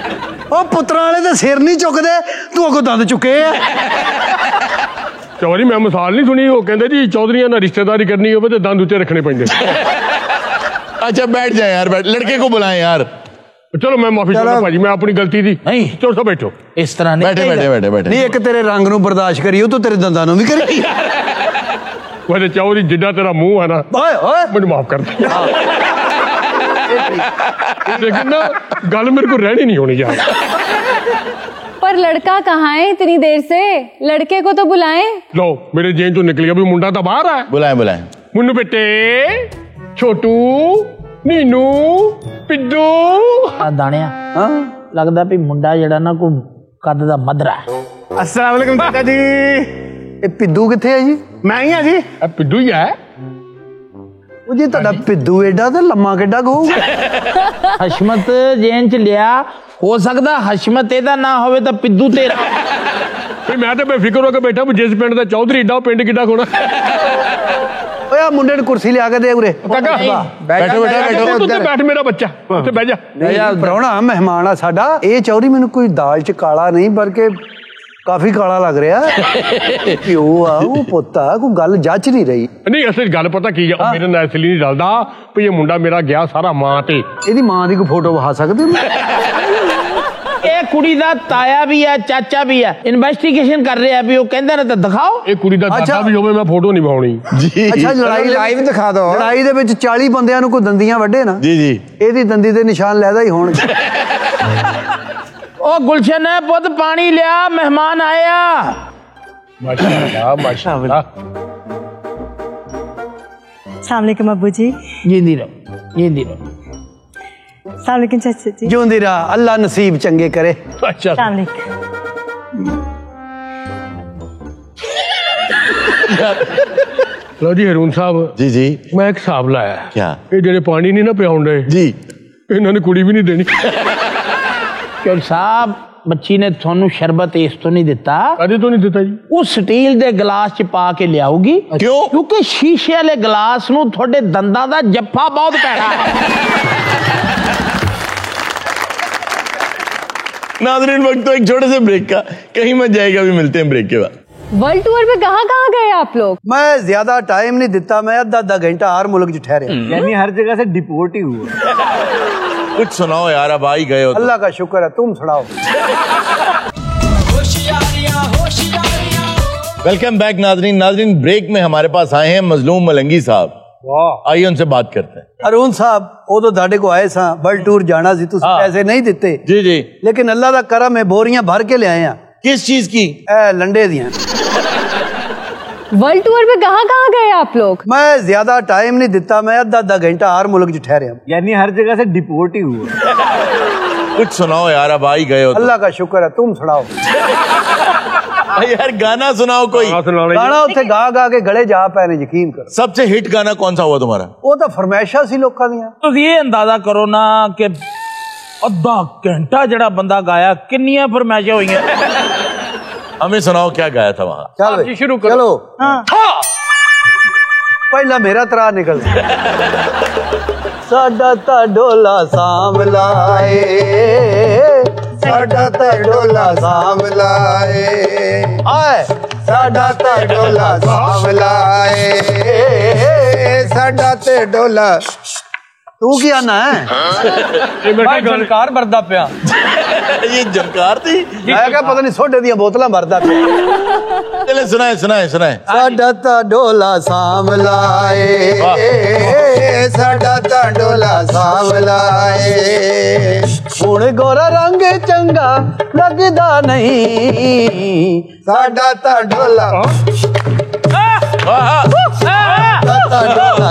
Speaker 5: ਉਹ ਪੁੱਤਰਾਂ ਵਾਲੇ ਤਾਂ ਸਿਰ ਨਹੀਂ ਚੁੱਕਦੇ, ਤੂੰ ਅੱਗੋਂ ਦੰਦ ਚੁੱਕੇ ਆ।
Speaker 7: ਚੌਧਰੀ ਮੈਂ ਮਿਸਾਲ ਨਹੀਂ ਸੁਣੀ, ਉਹ ਕਹਿੰਦੇ ਜੀ ਚੌਧਰੀਆਂ ਨਾਲ ਰਿਸ਼ਤੇਦਾਰੀ ਕਰਨੀ ਹੋਵੇ ਤੇ ਦੰਦ ਉੱਤੇ ਰੱਖਣੇ ਪੈਂਦੇ।
Speaker 1: अच्छा बैठ जाए यार, बैठ, लड़के को बुलाएं यार।
Speaker 7: ਚਲੋ ਮੈਂ ਮਾਫੀ ਚਾਹੁੰਦਾ ਭਾਜੀ, ਮੈਂ ਆਪਣੀ ਗਲਤੀ ਦੀ।
Speaker 2: ਨਹੀਂ
Speaker 7: ਚਲੋ ਸਭ ਬੈਠੋ।
Speaker 2: ਇਸ ਤਰ੍ਹਾਂ ਨਹੀਂ
Speaker 1: बैठे बैठे बैठे बैठे
Speaker 5: ਨਹੀਂ ਇੱਕ ਤੇਰੇ ਰੰਗ ਨੂੰ ਬਰਦਾਸ਼ਤ ਕਰੀ, ਉਹ ਤੂੰ ਤੇਰੇ ਦੰਦਾਂ ਨੂੰ ਵੀ ਕਰੀ।
Speaker 7: ਵੈਸੇ ਚੌਧਰੀ ਜਿੱਡਾ ਤੇਰਾ ਮੂੰਹ ਹੈ ਨਾ,
Speaker 5: ਓਏ ਓਏ
Speaker 7: ਮੈਨੂੰ ਮਾਫ ਕਰ ਦੇ। ਲੇਕਿਨ ਨਾ ਗੱਲ ਮੇਰੇ ਕੋਲ ਰਹਿਣੀ ਨਹੀਂ ਹੋਣੀ ਯਾਰ।
Speaker 4: पर लड़का कहाँ है इतनी देर से? लड़के को तो बुलाएं।
Speaker 7: ਲੋ ਮੇਰੇ ਜੇਨ ਚੋਂ ਨਿਕਲ ਗਿਆ ਵੀ ਮੁੰਡਾ ਤਾਂ ਬਾਹਰ ਆ।
Speaker 1: बुलाएं बुलाएं
Speaker 7: ਮੁੰਨੂ ਬੇਟੇ, ਛੋਟੂ, ਨੀਨੂ, ਪਿੱਡੂ।
Speaker 2: ਆ ਦਾਣਿਆ ਲੱਗਦਾ ਵੀ ਮੁੰਡਾ ਜਿਹੜਾ ਨਾ ਕੋਈ ਕੱਦ ਦਾ ਮਧਰਾ ਹੈ।
Speaker 6: अस्सलाम वालेकुम चाचा जी।
Speaker 5: ਇਹ ਪਿੱਦੂ ਕਿੱਥੇ ਹੈ ਜੀ?
Speaker 6: मैं ही हाँ जी।
Speaker 7: ਆ ਪਿੱਡੂ ਹੀ ਹੈ।
Speaker 5: ਉਹ ਜੇ ਤੁਹਾਡਾ ਪਿੱਦੂ ਐਡਾ ਤੇ ਲੰਮਾ ਕਿੱਡਾ ਕੁ ਹੋਊਗਾ?
Speaker 2: ਹਸ਼ਮਤ ਜੇਨ ਚ ਲਿਆ, ਹੋ ਸਕਦਾ ਹਸ਼ਮਤ ਇਹਦਾ ਨਾ ਹੋਵੇ ਤਾਂ ਪਿੱਦੂ ਤੇਰਾ।
Speaker 7: ਵੀ ਮੈਂ ਤਾਂ ਬੇਫਿਕਰ ਹੋ ਕੇ ਬੈਠਾ ਵੀ ਜਿਸ ਪਿੰਡ ਦਾ ਚੌਧਰੀ ਏਡਾ ਉਹ ਪਿੰਡ ਕਿੱਡਾ ਹੋਣਾ।
Speaker 5: ਓਏ ਆ ਮੁੰਡੇ ਨੂੰ ਕੁਰਸੀ ਲਿਆ ਕੇ ਦੇ ਉਰੇ।
Speaker 7: ਕਾਕਾ
Speaker 1: बैठो बैठो बैठो
Speaker 7: ਤੂੰ ਤੇ ਬੈਠ ਮੇਰਾ ਬੱਚਾ, ਉੱਥੇ ਬਹਿ ਜਾ।
Speaker 5: ਪ੍ਰਾਹੁਣਾ ਮਹਿਮਾਨ ਆ ਸਾਡਾ। ਇਹ ਚੌਧਰੀ ਮੈਨੂੰ ਕੋਈ ਦਾਲ ਚ ਕਾਲਾ ਨਹੀਂ ਬਲਕਿ ਕਾਫੀ ਕਾਲਾ ਲੱਗ ਰਿਹਾ। ਪਿਓ ਆ ਉਹ ਪੁੱਤ ਆ, ਕੋਈ ਗੱਲ ਜੱਚ ਨਹੀਂ ਰਹੀ।
Speaker 7: ਨਹੀਂ ਅਸਲ ਗੱਲ ਪਤਾ ਕੀ ਆ, ਉਹ ਮੇਰੇ ਨਾਲ ਇਸ ਲਈ ਨਹੀਂ ਰਲਦਾ ਵੀ ਇਹ ਮੁੰਡਾ ਮੇਰਾ ਗਿਆ ਸਾਰਾ ਮਾਂ ਤੇ।
Speaker 5: ਇਹਦੀ ਮਾਂ ਦੀ ਕੋਈ ਫੋਟੋ ਵਿਖਾ ਸਕਦੇ ਹੋ?
Speaker 2: ਇਹ ਕੁੜੀ ਦਾ ਤਾਇਆ ਵੀ ਹੈ, ਚਾਚਾ ਵੀ ਹੈ, ਇਨਵੈਸਟੀਗੇਸ਼ਨ ਕਰ ਰਿਹਾ ਵੀ ਉਹ ਕਹਿੰਦਾ ਨਾ ਤਾਂ ਦਿਖਾਓ।
Speaker 7: ਇਹ ਕੁੜੀ ਦਾ ਦਾਦਾ ਵੀ ਹੋਵੇ, ਮੈਂ ਫੋਟੋ ਨਹੀਂ ਪਾਉਣੀ
Speaker 1: जी
Speaker 5: ਅੱਛਾ ਲੜਾਈ
Speaker 3: ਲਾਈਵ ਦਿਖਾ ਦਿਓ।
Speaker 5: ਲੜਾਈ ਦੇ ਵਿੱਚ 40 ਬੰਦਿਆਂ ਨੂੰ ਕੋਈ ਦੰਦੀਆਂ ਵੱਢੇ ਨਾ,
Speaker 1: जी जी
Speaker 5: ਇਹਦੀ ਦੰਦੀ ਦੇ ਨਿਸ਼ਾਨ ਲੈਦਾ ਹੀ ਹੋਣਗੇ।
Speaker 2: ओ गुलशन है पुत पानी लिया मेहमान आया।
Speaker 7: माशाल्लाह माशाल्लाह।
Speaker 8: अस्सलाम वालेकुम अब्बू जी।
Speaker 2: जींदी रहो जींदी रहो।
Speaker 8: अस्सलाम वालेकुम चाचा जी।
Speaker 5: ਜਿਉਂਦੀ ਰਹਾ, ਅੱਲਾ ਨਸੀਬ ਚੰਗੇ ਕਰੇ।
Speaker 7: अच्छा
Speaker 8: अस्सलाम वालेकुम।
Speaker 7: लो जी हरून साहब,
Speaker 1: जी जी
Speaker 7: मैं एक हिसाब लाया।
Speaker 1: क्या?
Speaker 7: ये जेडे पानी नहीं ना पियाउण डे,
Speaker 1: जी
Speaker 7: इन्होंने कुड़ी भी नहीं देनी।
Speaker 2: चौधरी साहब बच्ची ने थानू शरबत इस तो नहीं दिता,
Speaker 7: कदे तो नहीं देता जी।
Speaker 2: वो स्टील दे गिलास च पा के लियाऊगी।
Speaker 1: क्यों?
Speaker 2: क्योंकि शीशे वाले गिलास नू थोड़े दंदां दा जफ्फा बहुत पैड़ा है।
Speaker 1: नाज़रीन वक्त तो एक छोटे से ब्रेक का, कहीं मत जाएगा, अभी मिलते हैं ब्रेक के बाद।
Speaker 4: वर्ल्ड टूर पे कहाँ कहाँ गए आप लोग?
Speaker 5: मैं ज्यादा टाइम नहीं दिता, मैं आधा घंटा हर मुल्क च ठहरे।
Speaker 6: यानी हर जगह से डिपोर्ट ही हुआ।
Speaker 1: कुछ सुनाओ यार, अब आ ही गए हो तो।
Speaker 5: अल्लाह का शुक्र है, तुम सुनाओ।
Speaker 1: वेलकम बैक नाजरीन। नाजरीन ब्रेक में हमारे पास आए हैं मजलूम मलंगी साहब। आइए उनसे बात करते हैं।
Speaker 5: अरुण साहब उदो ਤੁਹਾਡੇ को आए सा, वर्ल्ड टूर जाना सी, तुसी पैसे नहीं दिते।
Speaker 1: जी जी।
Speaker 5: लेकिन अल्लाह का करम है, बोरियां भर के ले आए हैं।
Speaker 1: किस चीज की?
Speaker 5: लंडे दियां।
Speaker 4: वर्ल्ड टूर पे कहाँ कहाँ गए आप लोग?
Speaker 5: मैं ज्यादा टाइम नहीं दिता, मैं आधा घंटा हर मुल्क च ठहरे।
Speaker 6: यानी हर जगह से डिपोर्ट ही हुआ।
Speaker 1: कुछ सुनाओ यार, अब आ ही गए हो तो।
Speaker 5: अल्लाह का शुक्र है, तुम सुनाओ।
Speaker 1: यार गाना सुनाओ कोई।
Speaker 5: गाना उत्थे गा गा के गले जा पै ने, यकीन करो।
Speaker 1: सबसे हिट गाना कौन सा हुआ तुम्हारा?
Speaker 5: वो तो फरमाइशा सी लोकां दियां।
Speaker 2: तो ये अंदाजा करो ना कि अद्धा घंटा जड़ा बंदा गाया किन्नियां फरमाइशां होईयां।
Speaker 1: हमें सुनाओ क्या गाया था वहां।
Speaker 5: चल
Speaker 2: जी शुरू करो।
Speaker 5: चलो पहला मेरा तरा निकल। साडा ता डोला सांभला ए, साडा ता डोला सांभला ए, आए साडा ता डोला सांभला ए, साडा ते डोला। तू क्या आना है?
Speaker 2: जनकार भरदा पिया।
Speaker 1: ये जनकार थी।
Speaker 5: मैं क्या पता नहीं, सोडे दियां बोतलां भरदा पिया।
Speaker 1: चले सुनाए सुनाए सुनाए।
Speaker 5: साडा ता डोला सांभला ए, साडा ता डोला सांभला ए, हुण गोरा रंग चंगा लगदा नहीं, साडा ता डोला ता डोला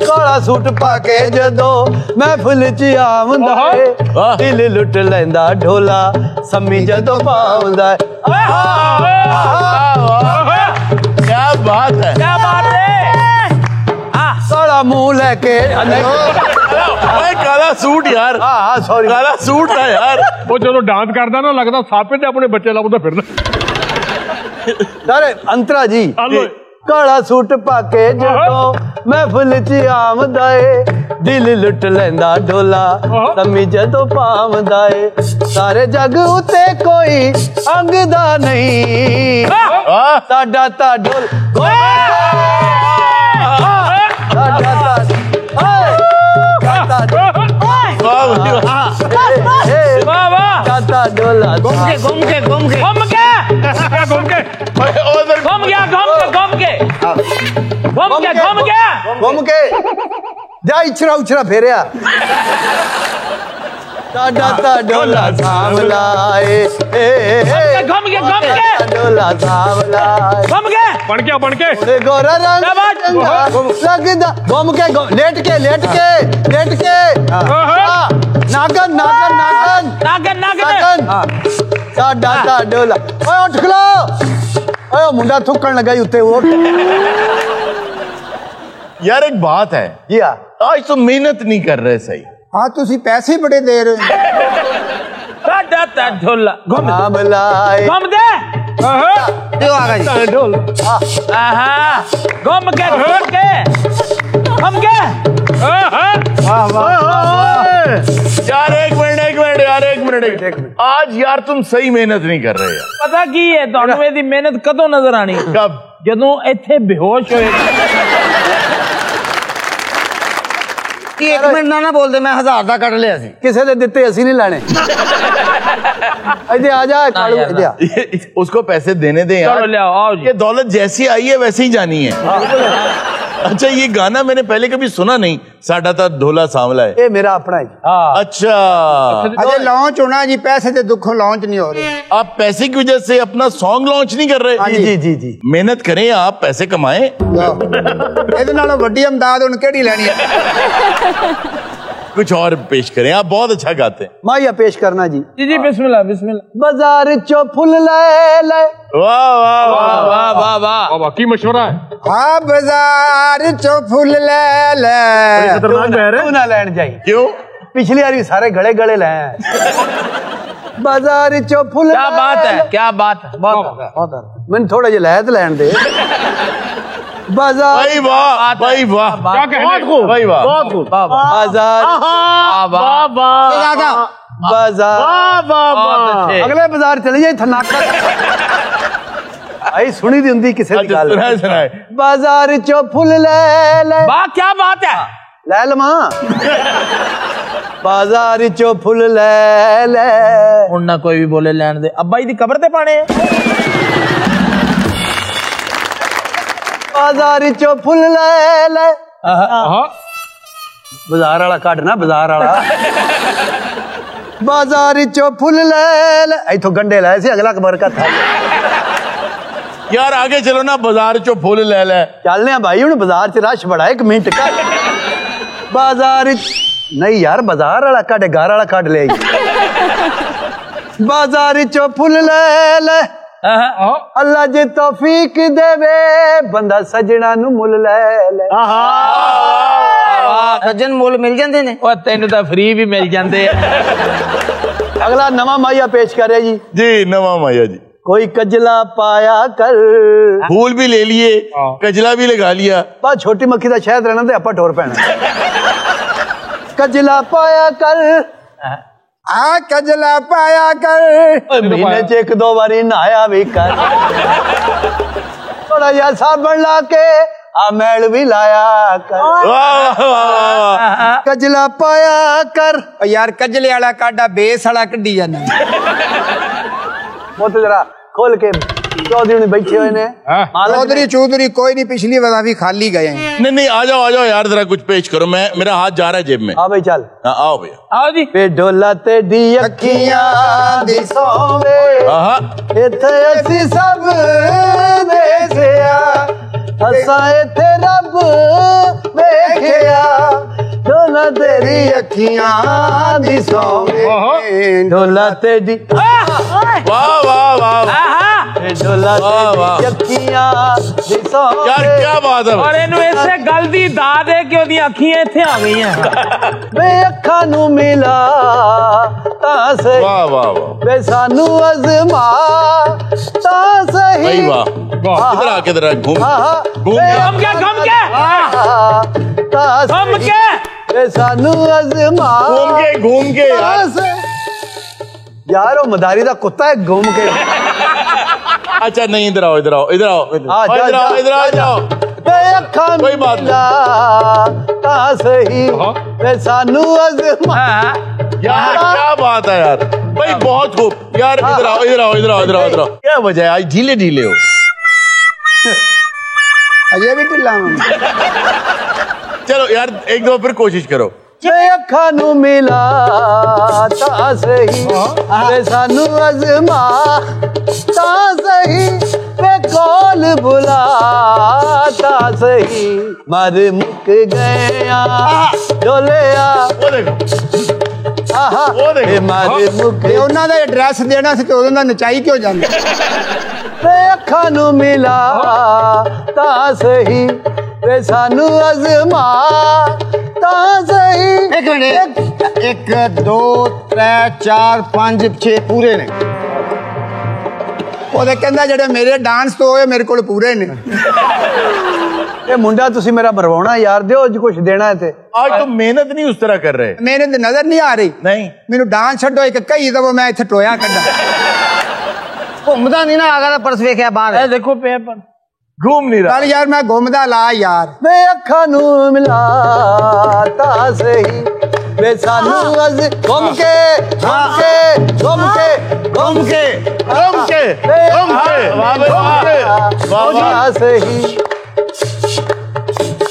Speaker 5: काला सूट पाके जदों महफिल च आवंदा है, दिल लुट लैंदा ढोला सम्मी जदों पावंदा है।
Speaker 1: क्या बात है,
Speaker 2: क्या बात है।
Speaker 5: काला मुंह लेके
Speaker 1: काला सूट यार।
Speaker 5: हाँ सॉरी,
Speaker 1: काला सूट था यार।
Speaker 7: वो ਜਦੋਂ ਡਾਂਸ ਕਰਦਾ ਨਾ ਲੱਗਦਾ ਸਾਪੇ ਤੇ ਆਪਣੇ ਬੱਚੇ ਲੱਭਦਾ ਫਿਰਦਾ।
Speaker 5: अरे अंतरा जी काला सूट पाके जदों महफिल च आवंदा है, दिल लुट लैंदा ढोला सम्मी जदों पावंदा है, सारे जग उते कोई अंगदा नहीं, साडा ता ढोल साडा ता डोला
Speaker 2: घूम के घूम के घूम के घूम के घूम के घूम गया घूम के घूम के घूम के
Speaker 5: घूम के जा इछरा उछरा फेरिया। साडा ता डोला सांभला ए,
Speaker 2: घूम के
Speaker 5: डोला सांभला
Speaker 2: घूम के
Speaker 7: बन के
Speaker 5: ओरे गोरा रंग चंगा लगदा। घूम के लेट के नागन नागन नागन
Speaker 2: नागन नागन
Speaker 5: नागन साडा ता डोला। ओए उठ खलो, ओए मुंडा थुकण लगा ही उत्ते वो।
Speaker 1: यार एक बात है,
Speaker 5: जी हाँ,
Speaker 1: आज तो मेहनत नहीं कर रहे सही।
Speaker 3: हाँ तुसी पैसे बड़े दे रहे हो।
Speaker 2: साडा ता ढोला घूम
Speaker 5: सांभला ए,
Speaker 2: घूम दे
Speaker 5: क्यों आ गई ढोल।
Speaker 2: आहा घूम के घूम के
Speaker 1: यार एक मिनट आज यार तुम सही मेहनत नहीं कर रहे यार।
Speaker 2: पता की है ਤੁਹਾਨੂੰ ਇਹਦੀ ਮਿਹਨਤ ਕਦੋਂ ਨਜ਼ਰ ਆਣੀ?
Speaker 1: कब?
Speaker 2: ਜਦੋਂ ਇੱਥੇ ਬੇਹੋਸ਼ ਹੋਏਗਾ।
Speaker 5: एक मिनट ना बोलते, मैं 1000 का कट लिया सी, किसी ने दिते असी नहीं लाने। इधर आ जा कालू, इधर आ।
Speaker 1: उसको पैसे देने दे यार।
Speaker 2: चलो ले आओ जी।
Speaker 1: ये दौलत जैसी आई है वैसे ही जानी है। अच्छा, ये गाना मैंने पहले कभी सुना नहीं। साडा ता ढोला सांवला है।
Speaker 5: ये मेरा अपना है।
Speaker 1: अच्छा,
Speaker 3: अजय लॉन्च होना जी, पैसे के दुखों लॉन्च नहीं हो रहे।
Speaker 1: आप पैसे की वजह से अपना सॉन्ग लॉन्च नहीं कर रहे?
Speaker 5: जी जी जी।
Speaker 1: मेहनत करें आप, पैसे कमाएं।
Speaker 3: ਇਹਦੇ ਨਾਲੋਂ ਵੱਡੀ ਅਮਦਾਦ ਹੁਣ ਕਿਹੜੀ ਲੈਣੀ ਹੈ?
Speaker 1: कुछ और पेश करें, आप बहुत अच्छा गाते हैं।
Speaker 5: माया पेश करना जी।
Speaker 2: जी जी, बिस्मिल्लाह बिस्मिल्लाह।
Speaker 5: बाजार चो फुल ले ले।
Speaker 1: वाह वाह वाह
Speaker 2: वाह वाह वाह,
Speaker 7: बाबा की मशवरा है।
Speaker 3: हाँ बाजार चो फुल ले ले।
Speaker 5: तू ना लैन जाई।
Speaker 1: क्यों?
Speaker 5: पिछली बार भी सारे गले गले ले आए। बाजार चो फुल।
Speaker 2: क्या बात है, क्या बात है, बहुत।
Speaker 5: मैंने थोड़ा जिहा लैत लैन दे। बाजार
Speaker 1: भाई वाह, भाई वाह,
Speaker 7: क्या कहने?
Speaker 1: भाई वाह,
Speaker 2: बहुत खूब।
Speaker 5: बाजार बाजार अगले बाजार चले जाए थनाका आई सुनी दी हुंदी किसे दी गल।
Speaker 1: सुनाए सुनाए।
Speaker 5: बाजार चो फुल ले ले।
Speaker 2: वाह, क्या बात है।
Speaker 5: ले लमा। बाजार चो फुल ले ले।
Speaker 2: ਹੁਣ ਨਾ ਕੋਈ ਵੀ ਬੋਲੇ ਲੈਣ ਦੇ, ਅੱਬਾ ਜੀ ਦੀ ਕਬਰ ਤੇ ਪਾਣੇ
Speaker 5: बाजार चो फुल ले ले। बाजार वाला कट ना, बाजार वाला। बाजार चो फुल ले ले। इथों गंडे लाए सी, अगला कबर का था।
Speaker 1: यार आगे चलो ना, बाजार चो फुल ले ले।
Speaker 5: चलने भाई हूं, बाजार च रश बड़ा, एक मिनट का। बाजार नहीं यार, बाजार वाला कट, घर वाला कट ले। बाजार चो फुल ले ले। अल्लाह जे तौफीक देवे, बंदा सजना नु मुल ले ले।
Speaker 2: सज्जन मुल मिल जाते ने, और तेन तो फ्री भी मिल जाते।
Speaker 5: अगला नवा माया पेश करे जी।
Speaker 1: जी नवा माया जी।
Speaker 5: कोई कजला पाया कर।
Speaker 1: फूल भी ले लिए, कजला भी लगा लिया।
Speaker 5: बस छोटी मक्खी का शहद रहना, आपा ठोर पैना। कजला पाया कर।
Speaker 3: आ कजला पाया कर।
Speaker 5: महीने च एक दो बारी नहाया भी कर। थोड़ा जिहा साबन ला के आ मैल भी लाया कर।
Speaker 1: वाह वाह वाह।
Speaker 5: कजला पाया कर।
Speaker 3: ओ यार कजले वाला काडा बेस वाला कड्डी जाना।
Speaker 5: वो तो जरा खोल के चौधरी बैठे हुए ने।
Speaker 3: चौधरी चौधरी कोई नहीं, पिछली बार भी खाली गए हैं।
Speaker 1: नहीं नहीं, आ जाओ यार, जरा कुछ पेश करो। मेरा हाथ जा रहा है जेब में।
Speaker 5: हाँ भाई चल।
Speaker 1: हाँ, आओ भैया।
Speaker 2: आओ जी।
Speaker 5: पे डोला ते दी अखियां दी सोवे। इथे असी सब देसिया, असा इथे रब वेखिया। डोला तेरी अखियां दी सोवे। डोला ते दी।
Speaker 1: वाह वाह वाह।
Speaker 5: डोला तेरी अखियां दी सोवे।
Speaker 1: यार क्या बात है।
Speaker 2: और इन्हू इसे गल दी दाद है कि ओदी अखियां इत्थे आ गईयां।
Speaker 5: वे अखां नू मिला तां सही।
Speaker 1: वाह वाह वाह।
Speaker 5: वे सानू अज़मा तां सही।
Speaker 1: भाई वाह। इधर आके इधर घूम घूम
Speaker 2: घम के घम के
Speaker 5: वे सानू अज़मा
Speaker 1: घूम के यार।
Speaker 5: यार वो मदारी दा कुत्ता है, घूम के।
Speaker 1: अच्छा नहीं, इधर आओ इधर आओ इधर आओ इधर आओ इधर आ जाओ।
Speaker 5: कोई बात नहीं। सही वे सानू अज़मा।
Speaker 1: यार क्या बात है यार, भाई बहुत खूब यार। इधर आओ इधर आओ इधर आओ इधर आओ इधर आओ। क्या वजह है आज ढीले ढीले हो?
Speaker 3: अजय भी ढिला।
Speaker 1: चलो यार एक दो फिर कोशिश करो।
Speaker 5: अखां नू मिला तां सही, वे सानू अज़मा तां सही। वे कोल बुला तां सही, मर मुक गया डोलिया।
Speaker 1: वो देखो
Speaker 5: आहा
Speaker 1: वो देखो।
Speaker 5: मर मुक।
Speaker 3: ਉਹਨਾਂ ਦਾ ਐਡਰੈਸ ਦੇਣਾ ਸੀ ਤੇ ਉਦੋਂ ਦਾ ਨਚਾਈ ਕਿਉਂ ਜਾਂਦਾ?
Speaker 5: वे अखां नू मिला तां सही, वे सानू अज़मा तां सही।
Speaker 3: ਇੱਕ ਮਿੰਟ, 1 2 3 4 5 6 ਪੂਰੇ ਨੇ। ਉਹਦੇ ਕਹਿੰਦਾ ਜਿਹੜੇ ਮੇਰੇ ਡਾਂਸ ਤੋਂ ਹੋਏ ਮੇਰੇ ਕੋਲ ਪੂਰੇ ਨੇ।
Speaker 5: ये मुंडा तुसी मेरा भरवाना यार, दो कुछ देना है ते।
Speaker 1: आज तो मेहनत नहीं उस तरह कर रहे।
Speaker 3: मेहनत नजर नहीं आ रही।
Speaker 1: नहीं
Speaker 3: ਮੈਨੂੰ ਡਾਂਸ ਛੱਡੋ, ਇੱਕ ਕਈ ਦਵੋ ਮੈਂ ਇੱਥੇ ਟੋਇਆ ਕੱਢਾਂ।
Speaker 2: घूमदा नहीं ना, आगा पर्स वेख्या बाहर। देखो पेपर
Speaker 1: घूम नहीं रहा।
Speaker 3: ਚੱਲ ਯਾਰ ਮੈਂ ਘੁੰਮਦਾ ਲਾ ਯਾਰ।
Speaker 5: वे अखां नू मिला तां सही, वे सानू अज़ घूम के घूम के घूम के घूम के
Speaker 1: घूम के घूम के वाह भाई वाह वाह
Speaker 5: सही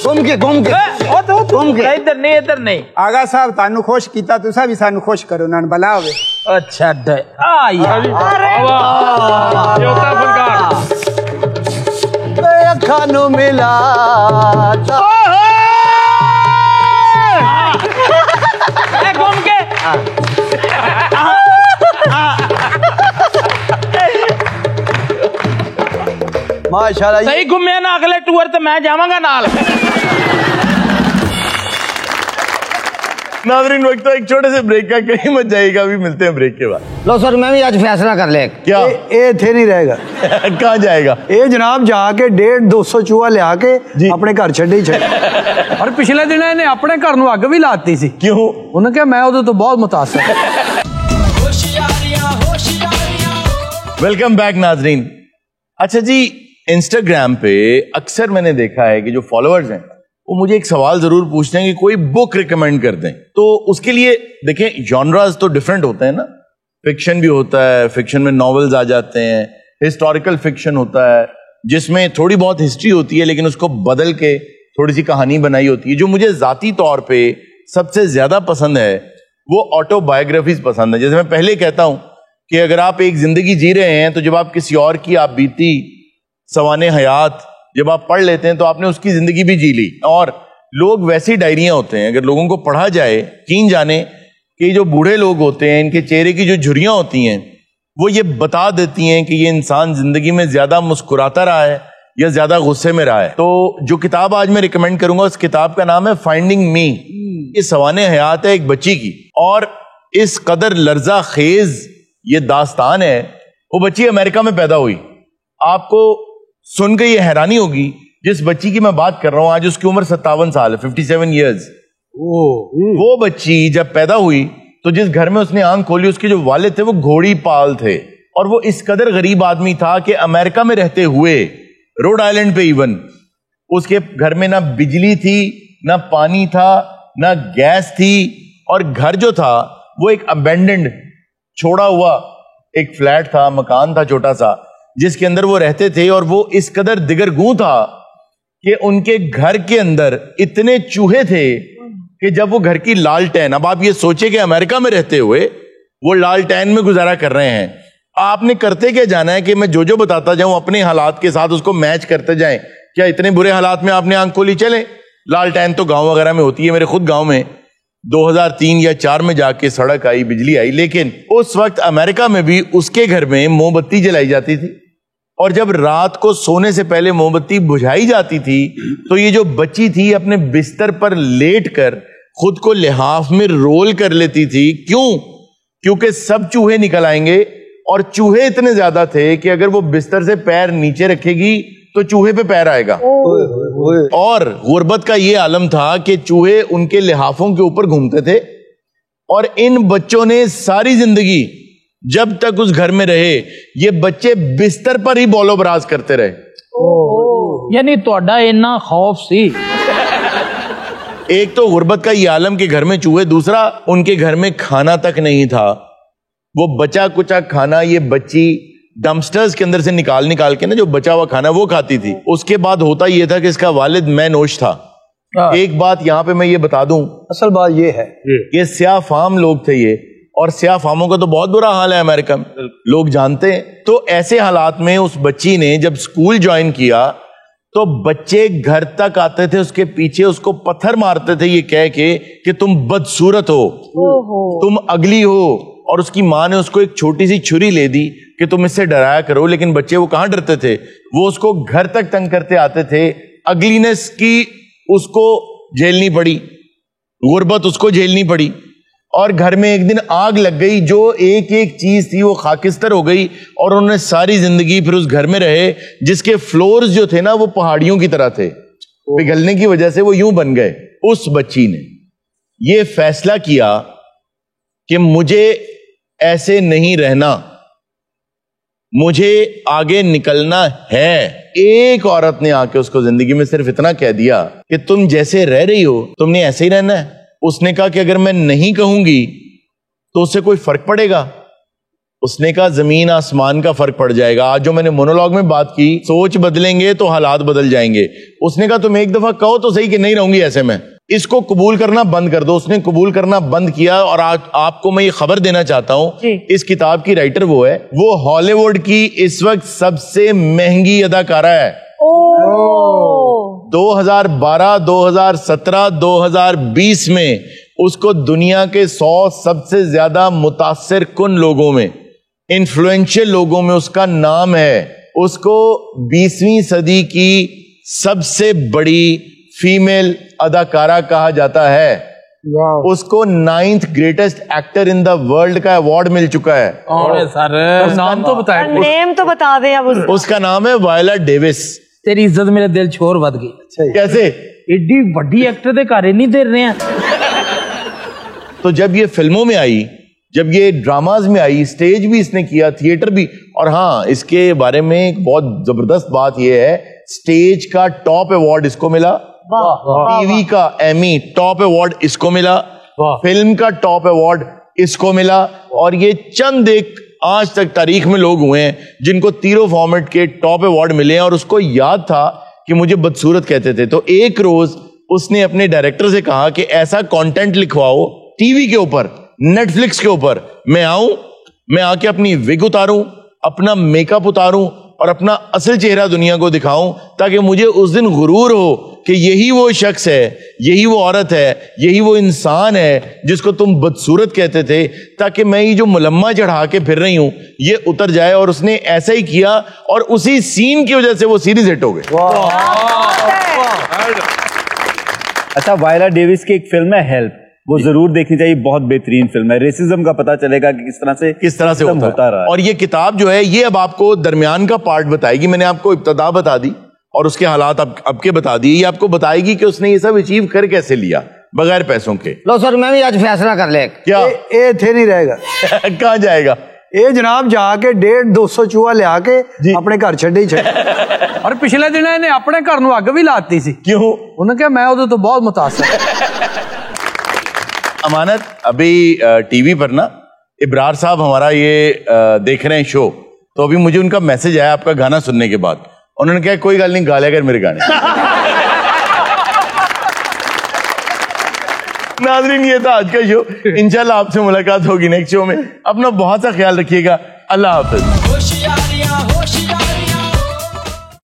Speaker 6: घूम के
Speaker 2: ادھر نہیں
Speaker 3: ਆਗਾ ਸਾਹਿਬ ਤੁਹਾਨੂੰ ਖੁਸ਼ ਕੀਤਾ ਤੁਸੀਂ ਵੀ ਸਾਨੂੰ ਖੁਸ਼ ਕਰੋ ਨਾ ਭਲਾ ਹੋਵੇ
Speaker 2: اچھا یار
Speaker 7: جوتا فنکار
Speaker 5: اکھاں نو ملا
Speaker 2: گھوم کے
Speaker 5: ماشاءاللہ
Speaker 2: صحیح گھومے نا اگلے ٹور تے میں جاواں گا نال
Speaker 1: ناظرین وقت تو ایک چھوٹے سے بریک کا کہیں مت جائے گا ابھی ملتے ہیں بریک کے بعد
Speaker 6: لو سر میں بھی آج فیصلہ کر لے
Speaker 1: کیا
Speaker 5: اے تھے نہیں رہے گا
Speaker 1: کہاں جائے گا
Speaker 5: اے جناب جا کے 150-200 چوہا لیا کے اپنے گھر چھڈے ہی چھڈے اور پچھلے دن نے اپنے گھر نو اگ بھی لاتی سی
Speaker 1: کیوں
Speaker 5: انہوں نے کہا میں ادھر تو بہت متاثر
Speaker 1: ویلکم بیک ناظرین اچھا جی انسٹاگرام پہ اکثر میں نے دیکھا ہے کہ جو فالوورز ہیں وہ مجھے ایک سوال ضرور پوچھتے ہیں کہ کوئی بک ریکمینڈ کر دیں تو اس کے لیے دیکھیں جانراز تو ڈیفرنٹ ہوتے ہیں نا فکشن بھی ہوتا ہے فکشن میں ناولز آ جاتے ہیں ہسٹوریکل فکشن ہوتا ہے جس میں تھوڑی بہت ہسٹری ہوتی ہے لیکن اس کو بدل کے تھوڑی سی کہانی بنائی ہوتی ہے جو مجھے ذاتی طور پہ سب سے زیادہ پسند ہے وہ آٹو بایوگرافیز پسند ہے جیسے میں پہلے کہتا ہوں کہ اگر آپ ایک زندگی جی رہے ہیں تو جب آپ کسی اور کی آپ بیتی سوانح حیات جب آپ پڑھ لیتے ہیں تو آپ نے اس کی زندگی بھی جی لی اور لوگ ویسی ڈائریاں ہوتے ہیں اگر لوگوں کو پڑھا جائے یقین جانے کہ جو بوڑھے لوگ ہوتے ہیں ان کے چہرے کی جو جھریاں ہوتی ہیں وہ یہ بتا دیتی ہیں کہ یہ انسان زندگی میں زیادہ مسکراتا رہا ہے یا زیادہ غصے میں رہا ہے تو جو کتاب آج میں ریکمینڈ کروں گا اس کتاب کا نام ہے فائنڈنگ می یہ سوانح حیات ہے ایک بچی کی اور اس قدر لرزہ خیز یہ داستان ہے وہ بچی امریکہ میں پیدا ہوئی آپ کو سن کے یہ حیرانی ہوگی جس بچی کی میں بات کر رہا ہوں آج اس کی عمر 57 سال ہے 57 ایئرز وہ بچی جب پیدا ہوئی تو جس گھر میں اس نے آنکھ کھولی اس کے جو والد تھے وہ گھوڑی پال تھے اور وہ اس قدر غریب آدمی تھا کہ امریکہ میں رہتے ہوئے روڈ آئلینڈ پہ ایون اس کے گھر میں نہ بجلی تھی نہ پانی تھا نہ گیس تھی اور گھر جو تھا وہ ایک ابینڈنڈ چھوڑا ہوا ایک فلیٹ تھا مکان تھا چھوٹا سا جس کے اندر وہ رہتے تھے اور وہ اس قدر دگرگوں تھا کہ ان کے گھر کے اندر اتنے چوہے تھے کہ جب وہ گھر کی لالٹین اب آپ یہ سوچیں کہ امریکہ میں رہتے ہوئے وہ لالٹین میں گزارا کر رہے ہیں آپ نے کرتے کیا جانا ہے کہ میں جو بتاتا جاؤں اپنے حالات کے ساتھ اس کو میچ کرتے جائیں کیا اتنے برے حالات میں آپ نے آنکھ کھولی چلیں لالٹین تو گاؤں وغیرہ میں ہوتی ہے میرے خود گاؤں میں 2003 یا 4 میں جا کے سڑک آئی بجلی آئی لیکن اس وقت امریکہ میں بھی اس کے گھر میں موم بتی جلائی جاتی تھی اور جب رات کو سونے سے پہلے موم بتی بجھائی جاتی تھی تو یہ جو بچی تھی اپنے بستر پر لیٹ کر خود کو لحاف میں رول کر لیتی تھی کیونکہ سب چوہے نکل آئیں گے اور چوہے اتنے زیادہ تھے کہ اگر وہ بستر سے پیر نیچے رکھے گی تو چوہے پہ پیر آئے گا اور غربت کا یہ عالم تھا کہ چوہے ان کے لحافوں کے اوپر گھومتے تھے اور ان بچوں نے ساری زندگی جب تک اس گھر میں رہے یہ بچے بستر پر ہی بولو براز کرتے رہے
Speaker 2: یعنی توڑا اتنا خوف سی
Speaker 1: ایک تو غربت کا یہ عالم کے گھر میں چوہے دوسرا ان کے گھر میں کھانا تک نہیں تھا وہ بچا کچا کھانا یہ بچی ڈمپسٹرز کے اندر سے نکال کے نا جو بچا ہوا کھانا وہ کھاتی تھی اس کے بعد ہوتا یہ تھا کہ اس کا والد میں نوش تھا ایک بات یہاں پہ میں یہ بتا دوں
Speaker 5: اصل بات یہ ہے
Speaker 1: کہ سیاہ فام لوگ تھے یہ اور سیاہ فاموں کا تو بہت برا حال ہے امریکہ میں لوگ جانتے ہیں تو ایسے حالات میں اس بچی نے جب سکول جوائن کیا تو بچے گھر تک آتے تھے اس کے پیچھے اس کو پتھر مارتے تھے یہ کہہ کے کہ تم بدصورت ہو تم اگلی ہو اور اس کی ماں نے اس کو ایک چھوٹی سی چھری لے دی کہ تم اس سے ڈرایا کرو لیکن بچے وہ کہاں ڈرتے تھے وہ اس کو گھر تک تنگ کرتے آتے تھے اگلینس کی اس کو جھیلنی پڑی غربت اس کو جھیلنی پڑی اور گھر میں ایک دن آگ لگ گئی جو ایک ایک چیز تھی وہ خاکستر ہو گئی اور انہوں نے ساری زندگی پھر اس گھر میں رہے جس کے فلورز جو تھے نا وہ پہاڑیوں کی طرح تھے پگھلنے کی وجہ سے وہ یوں بن گئے اس بچی نے یہ فیصلہ کیا کہ مجھے ایسے نہیں رہنا مجھے آگے نکلنا ہے ایک عورت نے آ کے اس کو زندگی میں صرف اتنا کہہ دیا کہ تم جیسے رہ رہی ہو تم نے ایسے ہی رہنا ہے اس نے کہا کہ اگر میں نہیں کہوں گی تو اس سے کوئی فرق پڑے گا اس نے کہا زمین آسمان کا فرق پڑ جائے گا. آج جو میں نے مونولوگ میں بات کی, سوچ بدلیں گے تو حالات بدل جائیں گے. اس نے کہا تم ایک دفعہ کہو تو صحیح کہ نہیں رہوں گی ایسے میں, اس کو قبول کرنا بند کر دو. اس نے قبول کرنا بند کیا. اور آج آپ کو میں یہ خبر دینا چاہتا ہوں, اس کتاب کی رائٹر وہ ہے, وہ ہالی ووڈ کی اس وقت سب سے مہنگی اداکارہ ہے. 2012, 2017, 2020 میں اس کو دنیا کے 100 سب سے زیادہ متاثر کن لوگوں میں, انفلوئنشل لوگوں میں اس کا نام ہے. اس کو 20ویں صدی کی سب سے بڑی فیمیل اداکارہ کہا جاتا ہے. اس کو 9th greatest actor in the world کا ایوارڈ مل چکا ہے.
Speaker 2: نام تو بتائیں,
Speaker 8: نیم تو بتا دیں اب.
Speaker 1: اس کا نام ہے وائلا ڈیوس.
Speaker 2: تیری عزت میرے دل چھوڑ ود گئی.
Speaker 1: کیسے؟
Speaker 2: ایڈی بڑی ایکٹر دے گھر نہیں دے رہے ہیں.
Speaker 1: تو جب یہ فلموں میں آئی, جب یہ ڈراماز میں آئی, سٹیج بھی اس نے کیا, تھیٹر بھی. اور ہاں, اس کے بارے میں ایک بہت زبردست بات یہ ہے, سٹیج کا ٹاپ ایوارڈ اس کو ملا, ٹی وی کا ایمی ٹاپ ایوارڈ اس کو ملا, فلم کا ٹاپ ایوارڈ اس کو ملا. اور یہ چند ایک آج تک تاریخ میں لوگ ہوئے ہیں جن کو تینوں فارمیٹ کے ٹاپ ایوارڈ ملے ہیں. اور اس کو یاد تھا کہ مجھے بدصورت کہتے تھے, تو ایک روز اس نے اپنے ڈائریکٹر سے کہا کہ ایسا کانٹینٹ لکھواؤ ٹی وی کے اوپر, نیٹ فلکس کے اوپر, میں آؤں, میں آ کے اپنی وگ اتاروں, اپنا میک اپ اتاروں اور اپنا اصل چہرہ دنیا کو دکھاؤں, تاکہ مجھے اس دن غرور ہو کہ یہی وہ شخص ہے, یہی وہ عورت ہے, یہی وہ انسان ہے جس کو تم بدصورت کہتے تھے, تاکہ میں یہ جو ملمہ چڑھا کے پھر رہی ہوں یہ اتر جائے. اور اس نے ایسا ہی کیا, اور اسی سین کی وجہ سے وہ سیریز ہٹ ہو گئی.
Speaker 6: اچھا, وائلا ڈیوس کی ایک فلم ہے ہیلپ, وہ ضرور دیکھنی چاہیے, بہت بہترین فلم ہے. ریسزم کا پتہ چلے گا کہ کس طرح سے ہوتا رہا.
Speaker 1: اور یہ کتاب جو ہے یہ اب آپ کو درمیان کا پارٹ بتائے گی. میں نے آپ کو ابتدا بتا دی اور اس کے حالات اب کے بتا دیے. یہ آپ کو بتائے گی کہ اس نے یہ سب اچیو کر کیسے لیا بغیر پیسوں کے.
Speaker 5: لو سر, میں بھی آج فیصلہ کر لے.
Speaker 1: کیا
Speaker 5: اے تھے نہیں رہے گا.
Speaker 1: کہاں جائے گا؟
Speaker 5: اے جناب جا کے 150-200 چوہا لیا کے اپنے گھر چھڈے ہی چھڈے.
Speaker 9: اور پچھلے دن انہیں اپنے گھر نو اگ بھی لاتی سی.
Speaker 1: کیوں؟
Speaker 9: انہوں نے کہا میں ادھر تو بہت متاثر.
Speaker 1: امانت, ابھی ٹی وی پر نا ابرار صاحب ہمارا یہ دیکھ رہے ہیں شو, تو ابھی مجھے ان کا میسج آیا آپ کا گانا سننے کے بعد. انہوں نے کہا کوئی گل نہیں, گا لیا کر میرے گانے. ناظرین, یہ تھا آج کا شو. انشاءاللہ آپ سے ملاقات ہوگی نیکسٹ شو میں. اپنا بہت سا خیال رکھیے گا. اللہ حافظ.